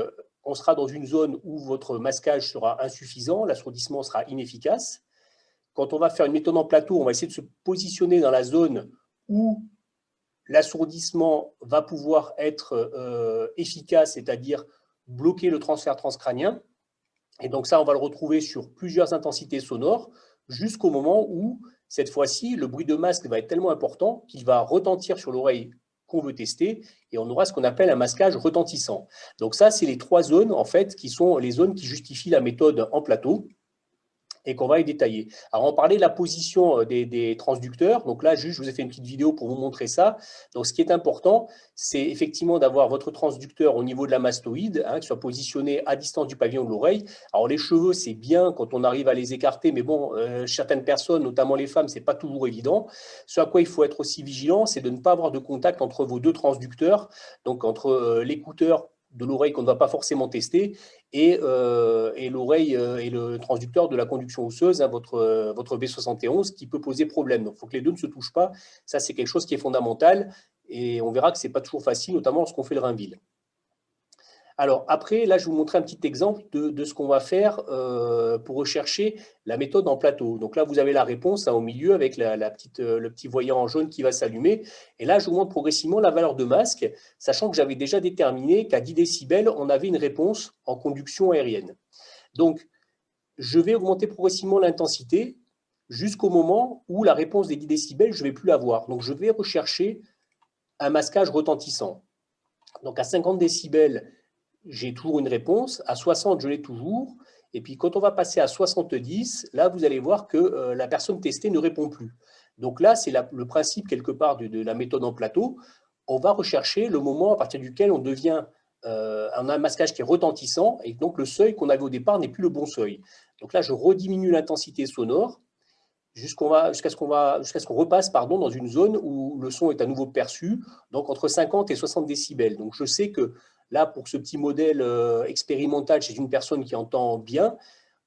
on sera dans une zone où votre masquage sera insuffisant, l'assourdissement sera inefficace. Quand on va faire une méthode en plateau, on va essayer de se positionner dans la zone où l'assourdissement va pouvoir être efficace, c'est-à-dire bloquer le transfert transcrânien. Et donc ça, on va le retrouver sur plusieurs intensités sonores jusqu'au moment où, cette fois-ci, le bruit de masque va être tellement important qu'il va retentir sur l'oreille qu'on veut tester et on aura ce qu'on appelle un masquage retentissant. Donc ça, c'est les 3 zones, en fait, qui sont les zones qui justifient la méthode en plateau et qu'on va y détailler. Alors, on parlait de la position des transducteurs. Donc là, juste, je vous ai fait une petite vidéo pour vous montrer ça. Donc, ce qui est important, c'est effectivement d'avoir votre transducteur au niveau de la mastoïde, qu'il soit positionné à distance du pavillon de l'oreille. Alors, les cheveux, c'est bien quand on arrive à les écarter, mais bon, certaines personnes, notamment les femmes, c'est pas toujours évident. Ce à quoi il faut être aussi vigilant, c'est de ne pas avoir de contact entre vos 2 transducteurs, donc entre l'écouteur de l'oreille qu'on ne va pas forcément tester et l'oreille et le transducteur de la conduction osseuse, votre B71, qui peut poser problème. Donc, il faut que les 2 ne se touchent pas. Ça, c'est quelque chose qui est fondamental et on verra que ce n'est pas toujours facile, notamment lorsqu'on fait le Rainville. Alors, après, là, je vais vous montrer un petit exemple de ce qu'on va faire pour rechercher la méthode en plateau. Donc là, vous avez la réponse au milieu avec le petit voyant en jaune qui va s'allumer. Et là, je vous montre progressivement la valeur de masque, sachant que j'avais déjà déterminé qu'à 10 décibels, on avait une réponse en conduction aérienne. Donc, je vais augmenter progressivement l'intensité jusqu'au moment où la réponse des 10 décibels, je ne vais plus l'avoir. Donc, je vais rechercher un masquage retentissant. Donc, à 50 décibels, j'ai toujours une réponse. À 60, je l'ai toujours. Et puis, quand on va passer à 70, là, vous allez voir que la personne testée ne répond plus. Donc là, c'est le principe, quelque part, de la méthode en plateau. On va rechercher le moment à partir duquel on devient on a un masquage qui est retentissant et donc le seuil qu'on avait au départ n'est plus le bon seuil. Donc là, je rediminue l'intensité sonore jusqu'à ce qu'on repasse dans une zone où le son est à nouveau perçu, donc entre 50 et 60 décibels. Donc je sais que là, pour ce petit modèle expérimental chez une personne qui entend bien,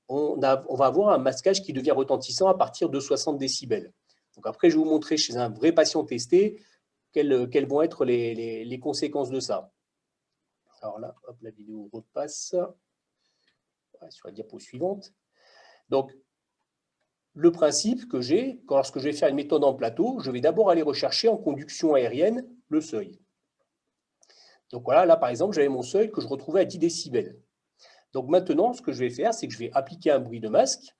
on va avoir un masquage qui devient retentissant à partir de 60 décibels. Donc après, je vais vous montrer chez un vrai patient testé quelles vont être les conséquences de ça. Alors là, hop, la vidéo repasse sur la diapo suivante. Donc, le principe que j'ai, lorsque je vais faire une méthode en plateau, je vais d'abord aller rechercher en conduction aérienne le seuil. Donc voilà, là par exemple, j'avais mon seuil que je retrouvais à 10 décibels. Donc maintenant, ce que je vais faire, c'est que je vais appliquer un bruit de masque.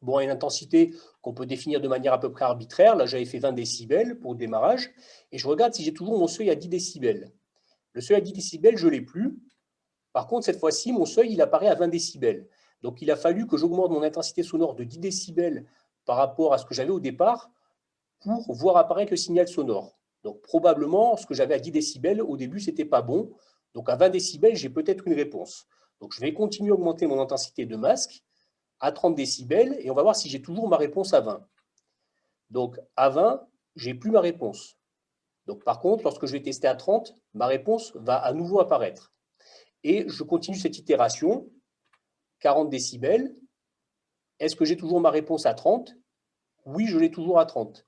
Bon, à une intensité qu'on peut définir de manière à peu près arbitraire. Là, j'avais fait 20 décibels pour le démarrage. Et je regarde si j'ai toujours mon seuil à 10 décibels. Le seuil à 10 décibels, je ne l'ai plus. Par contre, cette fois-ci, mon seuil, il apparaît à 20 décibels. Donc, il a fallu que j'augmente mon intensité sonore de 10 décibels par rapport à ce que j'avais au départ pour voir apparaître le signal sonore. Donc, probablement, ce que j'avais à 10 décibels, au début, ce n'était pas bon. Donc, à 20 décibels, j'ai peut-être une réponse. Donc, je vais continuer à augmenter mon intensité de masque à 30 décibels et on va voir si j'ai toujours ma réponse à 20. Donc, à 20, je n'ai plus ma réponse. Donc, par contre, lorsque je vais tester à 30, ma réponse va à nouveau apparaître. Et je continue cette itération, 40 décibels. Est-ce que j'ai toujours ma réponse à 30? Oui, je l'ai toujours à 30.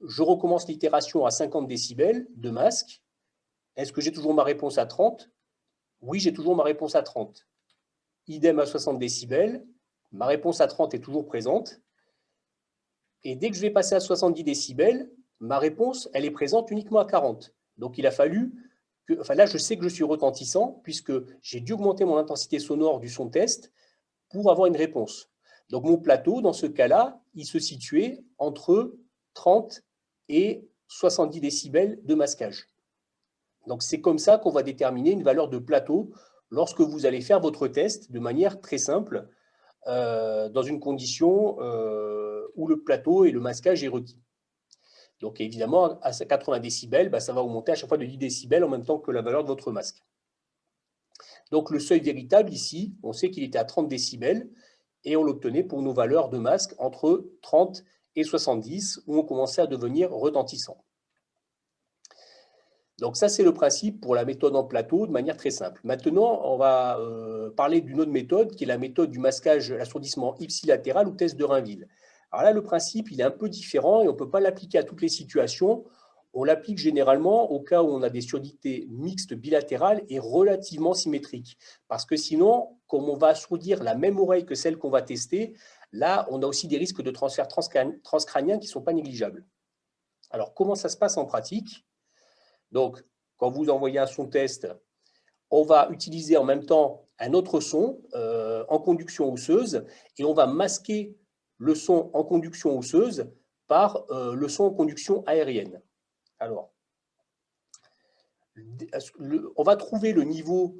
Je recommence l'itération à 50 décibels de masque. Est-ce que j'ai toujours ma réponse à 30? Oui, j'ai toujours ma réponse à 30. Idem à 60 décibels. Ma réponse à 30 est toujours présente. Et dès que je vais passer à 70 décibels, ma réponse, elle est présente uniquement à 40. Donc, il a fallu là, je sais que je suis retentissant puisque j'ai dû augmenter mon intensité sonore du son test pour avoir une réponse. Donc, mon plateau, dans ce cas-là, il se situait entre 30 et 70 décibels de masquage. Donc, c'est comme ça qu'on va déterminer une valeur de plateau lorsque vous allez faire votre test de manière très simple dans une condition où le plateau et le masquage est requis. Donc, évidemment, à 80 décibels, ça va augmenter à chaque fois de 10 décibels en même temps que la valeur de votre masque. Donc, le seuil véritable ici, on sait qu'il était à 30 décibels et on l'obtenait pour nos valeurs de masque entre 30 et 70 où on commençait à devenir retentissant. Donc, ça, c'est le principe pour la méthode en plateau de manière très simple. Maintenant, on va parler d'une autre méthode qui est la méthode du masquage, l'assourdissement ipsilatéral ou test de Rainville. Alors là, le principe, il est un peu différent et on ne peut pas l'appliquer à toutes les situations. On l'applique généralement au cas où on a des surdités mixtes bilatérales et relativement symétriques. Parce que sinon, comme on va assourdir la même oreille que celle qu'on va tester, là, on a aussi des risques de transfert transcrânien qui ne sont pas négligeables. Alors, comment ça se passe en pratique? Donc, quand vous envoyez un son test, on va utiliser en même temps un autre son en conduction osseuse et on va masquer le son en conduction osseuse par le son en conduction aérienne. Alors, on va trouver le niveau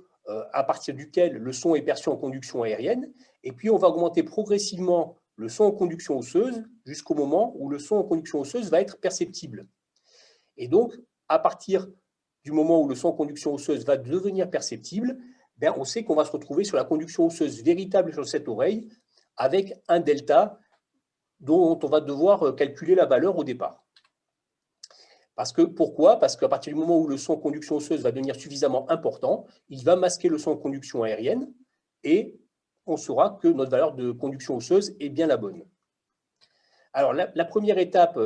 à partir duquel le son est perçu en conduction aérienne, et puis on va augmenter progressivement le son en conduction osseuse jusqu'au moment où le son en conduction osseuse va être perceptible. Et donc, à partir du moment où le son en conduction osseuse va devenir perceptible, ben, on sait qu'on va se retrouver sur la conduction osseuse véritable sur cette oreille avec un delta dont on va devoir calculer la valeur au départ. Pourquoi? Parce qu'à partir du moment où le son en conduction osseuse va devenir suffisamment important, il va masquer le son en conduction aérienne et on saura que notre valeur de conduction osseuse est bien la bonne. Alors, la première étape,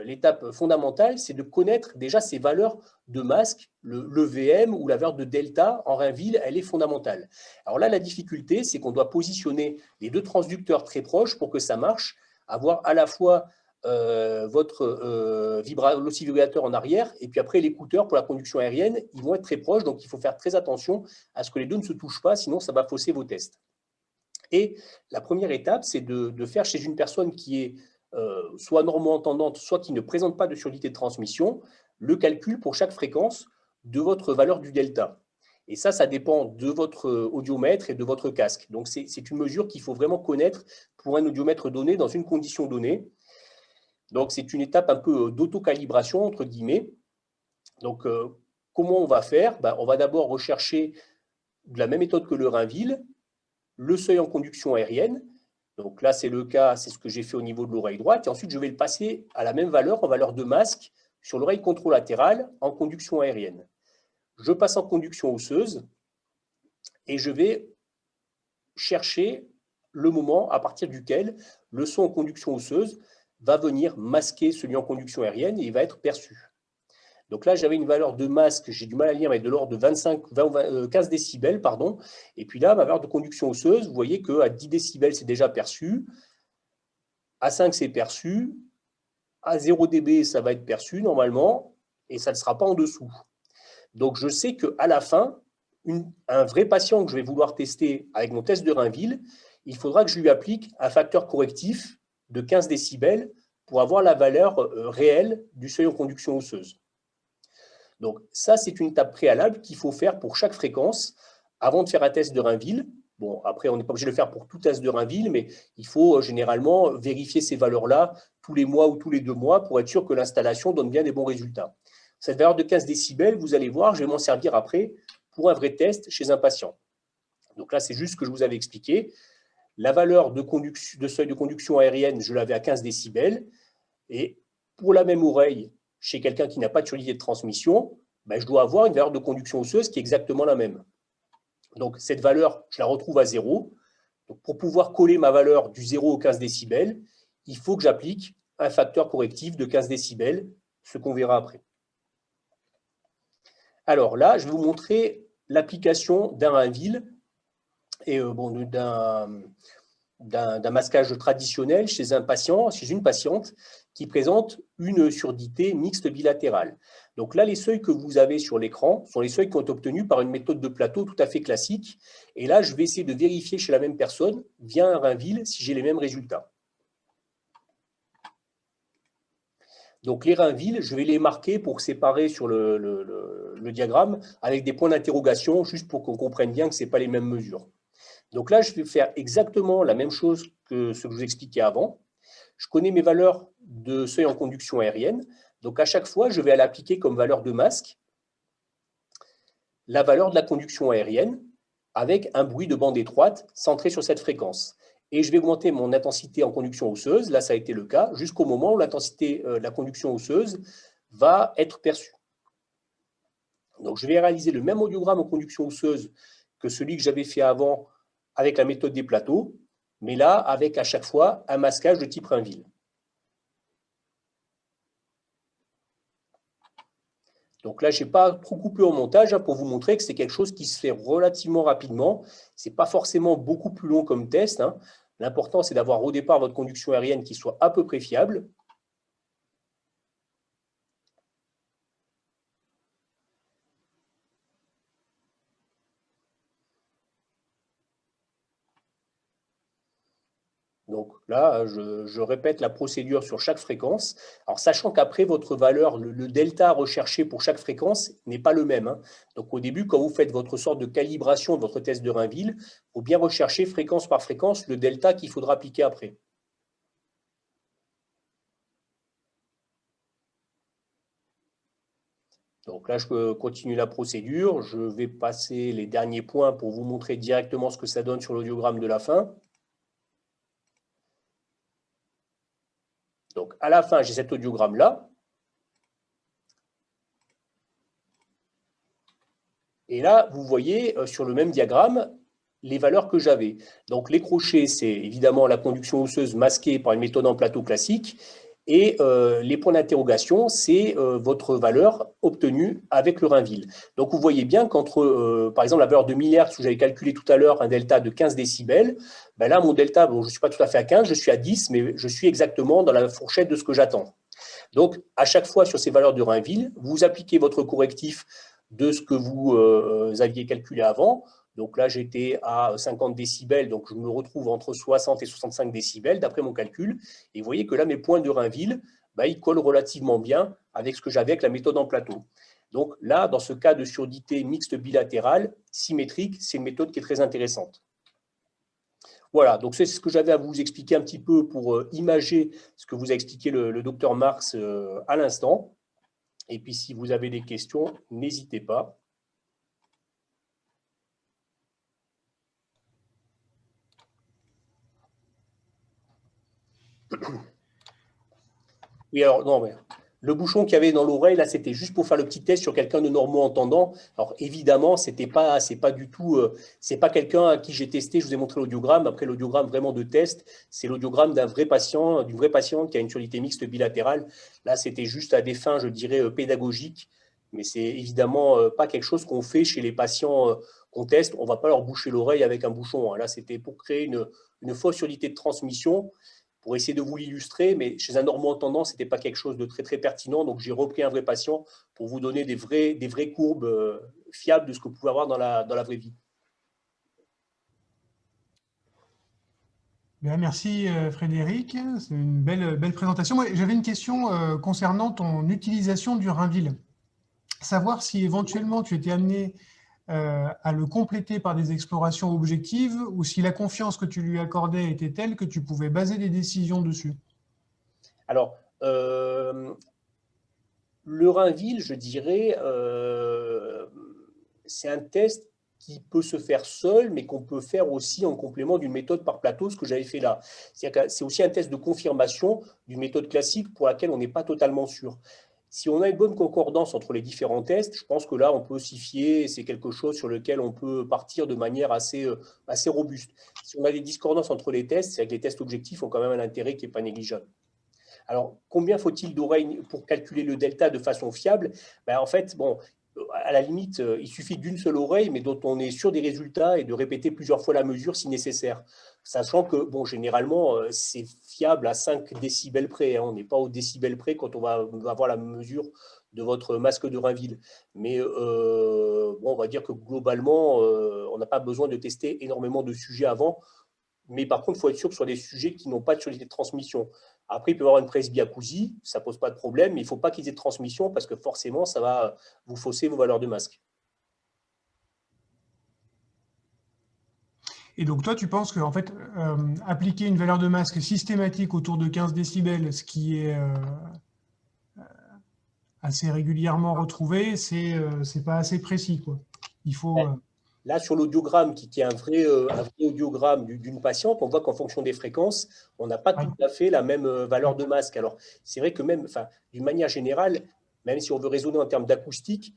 l'étape fondamentale, c'est de connaître déjà ces valeurs de masque, le VM ou la valeur de delta en Rainville, elle est fondamentale. Alors là, la difficulté, c'est qu'on doit positionner les deux transducteurs très proches pour que ça marche, avoir à la fois votre l'oscillograteur en arrière et puis après l'écouteur pour la conduction aérienne, ils vont être très proches, donc il faut faire très attention à ce que les deux ne se touchent pas, sinon ça va fausser vos tests. Et la première étape, c'est de faire chez une personne qui est soit normo-entendante, soit qui ne présente pas de surdité de transmission, le calcul pour chaque fréquence de votre valeur du delta. Et ça dépend de votre audiomètre et de votre casque. Donc, c'est une mesure qu'il faut vraiment connaître pour un audiomètre donné dans une condition donnée. Donc, c'est une étape un peu d'autocalibration, entre guillemets. Donc, comment on va faire? On va d'abord rechercher de la même méthode que le Rainville, le seuil en conduction aérienne. Donc là, c'est le cas, c'est ce que j'ai fait au niveau de l'oreille droite. Et ensuite, je vais le passer à la même valeur, en valeur de masque, sur l'oreille contralatérale en conduction aérienne. Je passe en conduction osseuse et je vais chercher le moment à partir duquel le son en conduction osseuse va venir masquer celui en conduction aérienne et il va être perçu. Donc là, j'avais une valeur de masque, j'ai du mal à lire, mais de l'ordre de 15 décibels, pardon. Et puis là, ma valeur de conduction osseuse, vous voyez qu'à 10 décibels, c'est déjà perçu. À 5, c'est perçu. À 0 dB, ça va être perçu normalement, et ça ne sera pas en dessous. Donc je sais qu'à la fin, un vrai patient que je vais vouloir tester avec mon test de Rainville, il faudra que je lui applique un facteur correctif de 15 décibels pour avoir la valeur réelle du seuil en conduction osseuse. Donc ça, c'est une étape préalable qu'il faut faire pour chaque fréquence avant de faire un test de Rainville. Bon, après, on n'est pas obligé de le faire pour tout test de Rainville, mais il faut généralement vérifier ces valeurs-là tous les mois ou tous les 2 mois pour être sûr que l'installation donne bien des bons résultats. Cette valeur de 15 décibels, vous allez voir, je vais m'en servir après pour un vrai test chez un patient. Donc là, c'est juste ce que je vous avais expliqué. La valeur de seuil de conduction aérienne, je l'avais à 15 décibels. Et pour la même oreille, chez quelqu'un qui n'a pas de surdité de transmission, je dois avoir une valeur de conduction osseuse qui est exactement la même. Donc, cette valeur, je la retrouve à 0. Donc, pour pouvoir coller ma valeur du 0 au 15 décibels, il faut que j'applique un facteur correctif de 15 décibels, ce qu'on verra après. Alors là, je vais vous montrer l'application d'un Rainville et d'un masquage traditionnel chez un patient, chez une patiente qui présente une surdité mixte bilatérale. Donc là, les seuils que vous avez sur l'écran sont les seuils qui ont été obtenus par une méthode de plateau tout à fait classique. Et là, je vais essayer de vérifier chez la même personne, via un Rainville, si j'ai les mêmes résultats. Donc les Rainville, je vais les marquer pour séparer sur le diagramme avec des points d'interrogation, juste pour qu'on comprenne bien que ce n'est pas les mêmes mesures. Donc là, je vais faire exactement la même chose que ce que je vous expliquais avant. Je connais mes valeurs de seuil en conduction aérienne. Donc à chaque fois, je vais aller appliquer comme valeur de masque la valeur de la conduction aérienne avec un bruit de bande étroite centré sur cette fréquence. Et je vais augmenter mon intensité en conduction osseuse, là ça a été le cas, jusqu'au moment où l'intensité de la conduction osseuse va être perçue. Donc je vais réaliser le même audiogramme en conduction osseuse que celui que j'avais fait avant avec la méthode des plateaux. mais là, avec à chaque fois un masquage de type Rainville. Donc là, je n'ai pas trop coupé au montage pour vous montrer que c'est quelque chose qui se fait relativement rapidement. Ce n'est pas forcément beaucoup plus long comme test. L'important, c'est d'avoir au départ votre conduction aérienne qui soit à peu près fiable. Donc là, je répète la procédure sur chaque fréquence. Alors, sachant qu'après, votre valeur, le delta recherché pour chaque fréquence n'est pas le même. Donc, au début, quand vous faites votre sorte de calibration de votre test de Rainville, il faut bien rechercher fréquence par fréquence le delta qu'il faudra appliquer après. Donc là, je continue la procédure. Je vais passer les derniers points pour vous montrer directement ce que ça donne sur l'audiogramme de la fin. Donc, à la fin, j'ai cet audiogramme-là. Et là, vous voyez sur le même diagramme les valeurs que j'avais. Donc, les crochets, c'est évidemment la conduction osseuse masquée par une méthode en plateau classique. Et les points d'interrogation, c'est votre valeur obtenue avec le Rainville. Donc, vous voyez bien qu'entre, par exemple, la valeur de 1000 Hz, où j'avais calculé tout à l'heure un delta de 15 décibels, ben là, mon delta, bon, je ne suis pas tout à fait à 15, je suis à 10, mais je suis exactement dans la fourchette de ce que j'attends. Donc, à chaque fois, sur ces valeurs de Rainville, vous appliquez votre correctif de ce que vous aviez calculé avant. Donc là, j'étais à 50 décibels, donc je me retrouve entre 60 et 65 décibels d'après mon calcul. Et vous voyez que là, mes points de Rainville, ils collent relativement bien avec ce que j'avais avec la méthode en plateau. Donc là, dans ce cas de surdité mixte bilatérale, symétrique, c'est une méthode qui est très intéressante. Voilà, donc c'est ce que j'avais à vous expliquer un petit peu pour imager ce que vous a expliqué le docteur Marx à l'instant. Et puis, si vous avez des questions, n'hésitez pas. Oui, alors, non, mais le bouchon qu'il y avait dans l'oreille, là, c'était juste pour faire le petit test sur quelqu'un de normand-entendant. Alors, évidemment, c'est pas du tout, c'est pas quelqu'un à qui j'ai testé, je vous ai montré l'audiogramme. Après, l'audiogramme vraiment de test, c'est l'audiogramme d'un vrai patient, d'une vraie patiente qui a une surdité mixte bilatérale. Là, c'était juste à des fins, je dirais, pédagogiques. Mais c'est évidemment pas quelque chose qu'on fait chez les patients qu'on teste. On ne va pas leur boucher l'oreille avec un bouchon. Là, c'était pour créer une fausse surdité de transmission, pour essayer de vous l'illustrer, mais chez un normand-entendant, ce n'était pas quelque chose de très, très pertinent. Donc, j'ai repris un vrai patient pour vous donner des vraies courbes fiables de ce que vous pouvez avoir dans la vraie vie. Bien, merci Frédéric, c'est une belle présentation. J'avais une question concernant ton utilisation du Rainville. Savoir si éventuellement tu étais amené à le compléter par des explorations objectives ou si la confiance que tu lui accordais était telle que tu pouvais baser des décisions dessus. Alors, le Rainville, je dirais, c'est un test qui peut se faire seul, mais qu'on peut faire aussi en complément d'une méthode par plateau, ce que j'avais fait là. C'est aussi un test de confirmation d'une méthode classique pour laquelle on n'est pas totalement sûr. Si on a une bonne concordance entre les différents tests, je pense que là, on peut s'y fier. C'est quelque chose sur lequel on peut partir de manière assez robuste. Si on a des discordances entre les tests, c'est que les tests objectifs ont quand même un intérêt qui n'est pas négligeable. Alors, combien faut-il d'oreilles pour calculer le delta de façon fiable? En fait, bon, à la limite, il suffit d'une seule oreille, mais dont on est sûr des résultats et de répéter plusieurs fois la mesure si nécessaire. Sachant que, bon, généralement, c'est fiable à 5 décibels près. On n'est pas au décibel près quand on va avoir la mesure de votre masque de Rainville. Mais bon, on va dire que globalement, on n'a pas besoin de tester énormément de sujets avant. Mais par contre, il faut être sûr que ce soit des sujets qui n'ont pas de surdité de transmission. Après, il peut y avoir une presbyacousie, ça ne pose pas de problème, mais il ne faut pas qu'ils aient de transmission parce que forcément, ça va vous fausser vos valeurs de masque. Et donc, toi, tu penses qu'en fait, appliquer une valeur de masque systématique autour de 15 décibels, ce qui est assez régulièrement retrouvé, c'est pas assez précis, quoi. Il faut… Là, sur l'audiogramme, qui est un vrai audiogramme d'une patiente, on voit qu'en fonction des fréquences, on n'a pas tout à fait la même valeur de masque. Alors, c'est vrai que même, d'une manière générale, même si on veut raisonner en termes d'acoustique,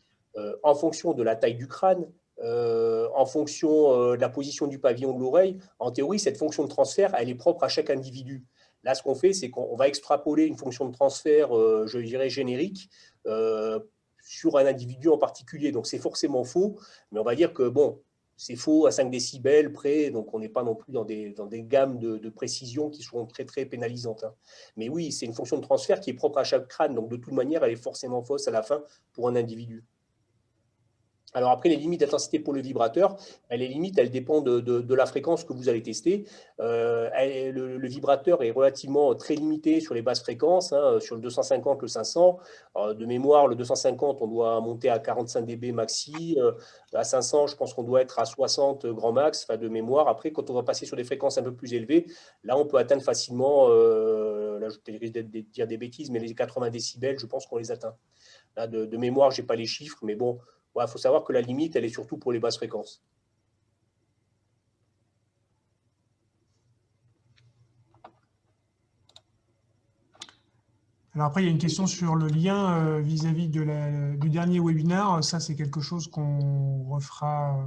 en fonction de la taille du crâne, en fonction de la position du pavillon de l'oreille, en théorie, cette fonction de transfert, elle est propre à chaque individu. Là, ce qu'on fait, c'est qu'on va extrapoler une fonction de transfert, je dirais, générique, sur un individu en particulier. Donc, c'est forcément faux, mais on va dire que, bon, c'est faux à 5 décibels près, donc on n'est pas non plus dans des gammes de précision qui sont très, très pénalisantes. Hein. Mais oui, c'est une fonction de transfert qui est propre à chaque crâne, donc de toute manière, elle est forcément fausse à la fin pour un individu. Alors après, les limites d'intensité pour le vibrateur, les limites, elles dépendent de la fréquence que vous allez tester. Le vibrateur est relativement très limité sur les basses fréquences, hein, sur le 250, le 500. De mémoire, le 250, on doit monter à 45 dB maxi. À 500, je pense qu'on doit être à 60 grand max, enfin de mémoire. Après, quand on va passer sur des fréquences un peu plus élevées, là, on peut atteindre facilement, là, je risque de dire des bêtises, mais les 80 décibels, je pense qu'on les atteint. Là, de mémoire, je n'ai pas les chiffres, mais bon, il faut savoir que la limite, elle est surtout pour les basses fréquences. Alors après, il y a une question sur le lien vis-à-vis du dernier webinaire. Ça, c'est quelque chose qu'on refera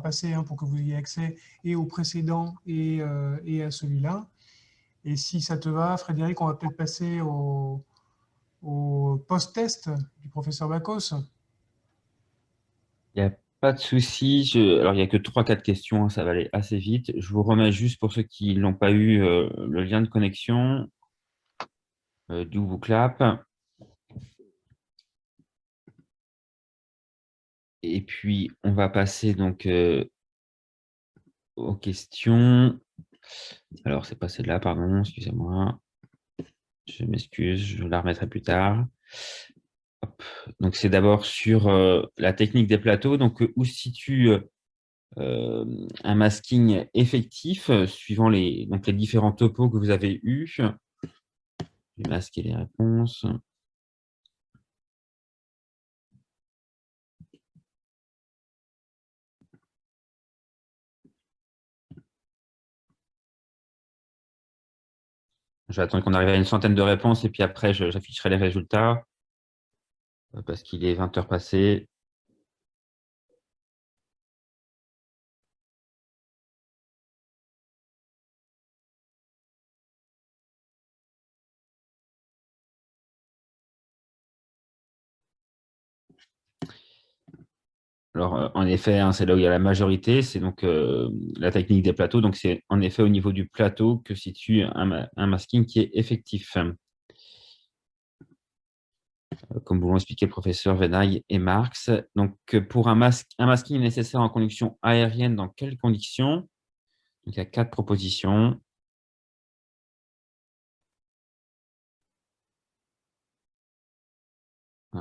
passer hein, pour que vous ayez accès et au précédent et à celui-là. Et si ça te va, Frédéric, on va peut-être passer au post-test du professeur Bacos. Il n'y a pas de souci. Alors, il n'y a que 3-4 questions, hein, ça va aller assez vite. Je vous remets juste pour ceux qui n'ont pas eu le lien de connexion du Google Clap. Et puis, on va passer donc aux questions. Alors, c'est pas celle-là, pardon, excusez-moi. Je m'excuse, je la remettrai plus tard. Hop. Donc, c'est d'abord sur la technique des plateaux. Donc, où se situe un masking effectif suivant les différents topos que vous avez eus. Je vais masquer les réponses. Je vais attendre qu'on arrive à une centaine de réponses et puis après, j'afficherai les résultats parce qu'il est 20 heures passées. Alors, en effet, hein, c'est là où il y a la majorité, c'est donc la technique des plateaux. Donc, c'est en effet au niveau du plateau que situe un masking qui est effectif. Comme vous l'ont expliqué le professeur Venaille et Marx. Donc, pour un masking est nécessaire en conduction aérienne, dans quelles conditions? Donc, il y a 4 propositions.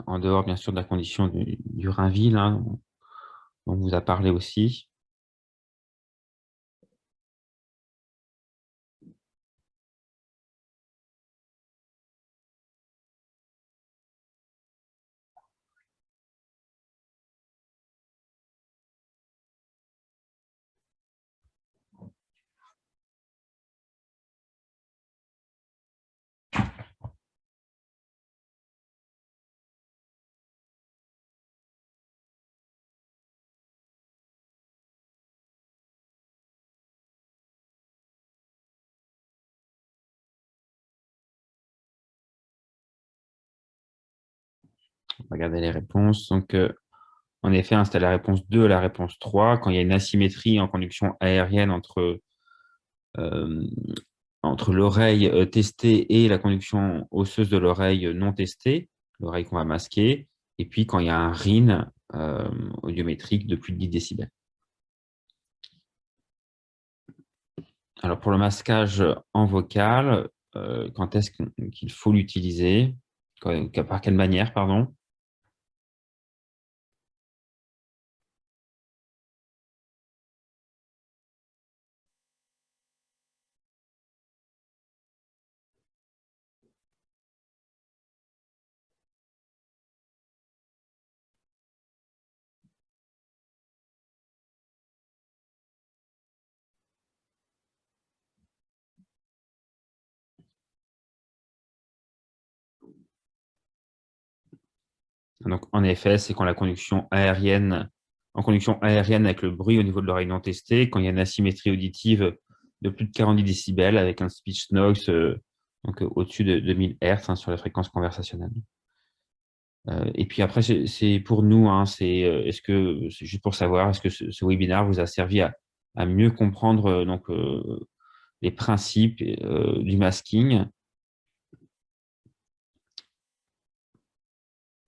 En dehors, bien sûr, de la condition du Rainville, hein, dont on vous a parlé aussi. On va regarder les réponses. Donc, en effet, hein, c'était la réponse 2 et la réponse 3. Quand il y a une asymétrie en conduction aérienne entre l'oreille testée et la conduction osseuse de l'oreille non testée, l'oreille qu'on va masquer, et puis quand il y a un RIN audiométrique de plus de 10 décibels. Alors, pour le masquage en vocal, quand est-ce qu'il faut l'utiliser? Par quelle manière, pardon? Donc, en effet, c'est quand la conduction aérienne en conduction aérienne avec le bruit au niveau de l'oreille non testée, quand il y a une asymétrie auditive de plus de 40 décibels avec un speech noise donc au-dessus de 1000 Hz sur la fréquence conversationnelle. Et puis après, c'est pour nous, hein, c'est juste pour savoir, est-ce que ce webinaire vous a servi à mieux comprendre les principes du masking?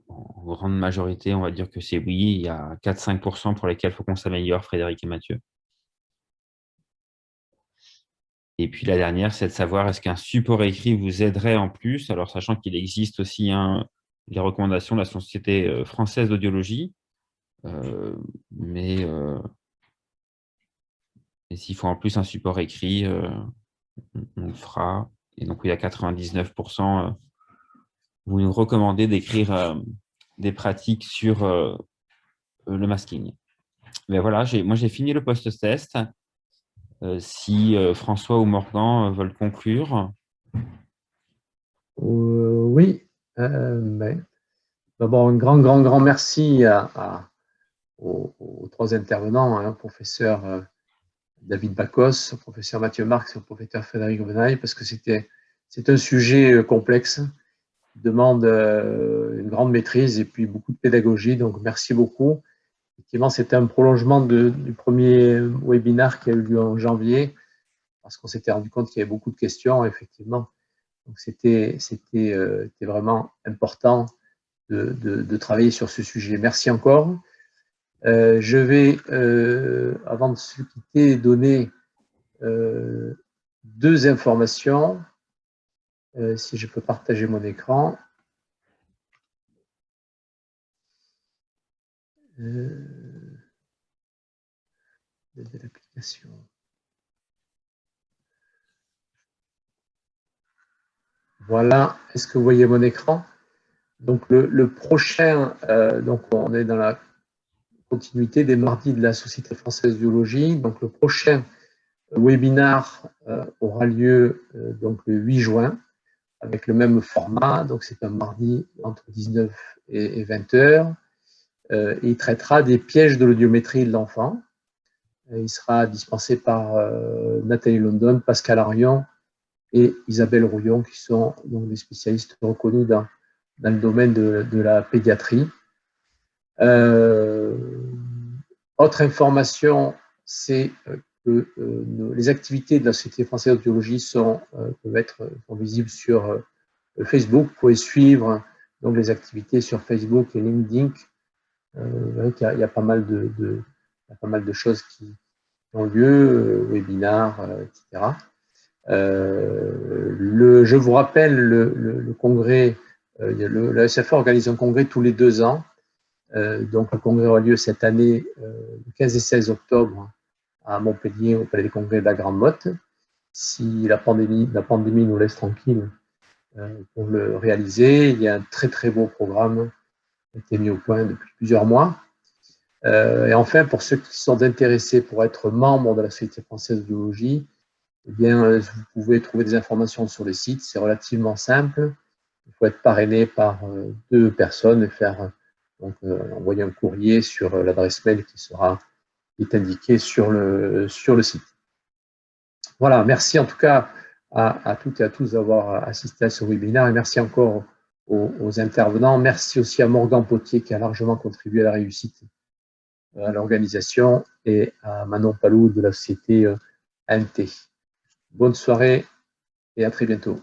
En grande majorité, on va dire que c'est oui. Il y a 4-5% pour lesquels il faut qu'on s'améliore, Frédéric et Mathieu. Et puis la dernière, c'est de savoir est-ce qu'un support écrit vous aiderait en plus, alors sachant qu'il existe aussi les recommandations de la Société française d'audiologie, mais s'il faut en plus un support écrit, on le fera. Et donc, il y a 99%, vous nous recommandez d'écrire des pratiques sur le masking. Mais voilà, moi j'ai fini le post-test. Si François ou Morgan veulent conclure. Oui. D'abord, un grand merci aux trois intervenants, hein, professeur David Bacos, professeur Mathieu Marx et au professeur Frédéric Venaille, parce que c'est un sujet complexe, qui demande une grande maîtrise et puis beaucoup de pédagogie. Donc, merci beaucoup. Effectivement, c'était un prolongement du premier webinaire qui a eu lieu en janvier, parce qu'on s'était rendu compte qu'il y avait beaucoup de questions, effectivement. Donc, c'était vraiment important de travailler sur ce sujet. Merci encore. Je vais, avant de se quitter, donner deux informations. Si je peux partager mon écran. L'application. Voilà. Est-ce que vous voyez mon écran? Donc, le prochain, donc on est dans la continuité des mardis de la Société française d'audiologie. Donc, le prochain webinaire aura lieu donc le 8 juin avec le même format. Donc, c'est un mardi entre 19 et 20 heures. Il traitera des pièges de l'audiométrie de l'enfant. Il sera dispensé par Nathalie London, Pascal Arion et Isabelle Rouillon, qui sont donc des spécialistes reconnus dans le domaine de la pédiatrie. Autre information, c'est que les activités de la Société française d'audiologie sont visibles sur Facebook. Vous pouvez suivre donc les activités sur Facebook et LinkedIn. Vous voyez qu'il y a pas mal de choses qui ont lieu, webinaires, etc. Je vous rappelle, le congrès, la SFA organise un congrès tous les 2 ans. Donc, le congrès aura lieu cette année, le 15 et 16 octobre, à Montpellier, au Palais des Congrès de la Grande Motte. Si la pandémie nous laisse tranquille pour le réaliser, il y a un très beau programme qui a été mis au point depuis plusieurs mois. Et enfin, pour ceux qui sont intéressés pour être membres de la Société française d'audiologie, eh bien, vous pouvez trouver des informations sur le site. C'est relativement simple. Il faut être parrainé par 2 personnes et envoyer un courrier sur l'adresse mail qui est indiquée sur le site. Voilà, merci en tout cas à toutes et à tous d'avoir assisté à ce webinaire et merci encore aux intervenants. Merci aussi à Morgan Potier qui a largement contribué à la réussite à l'organisation et à Manon Palou de la société ANT. Bonne soirée et à très bientôt.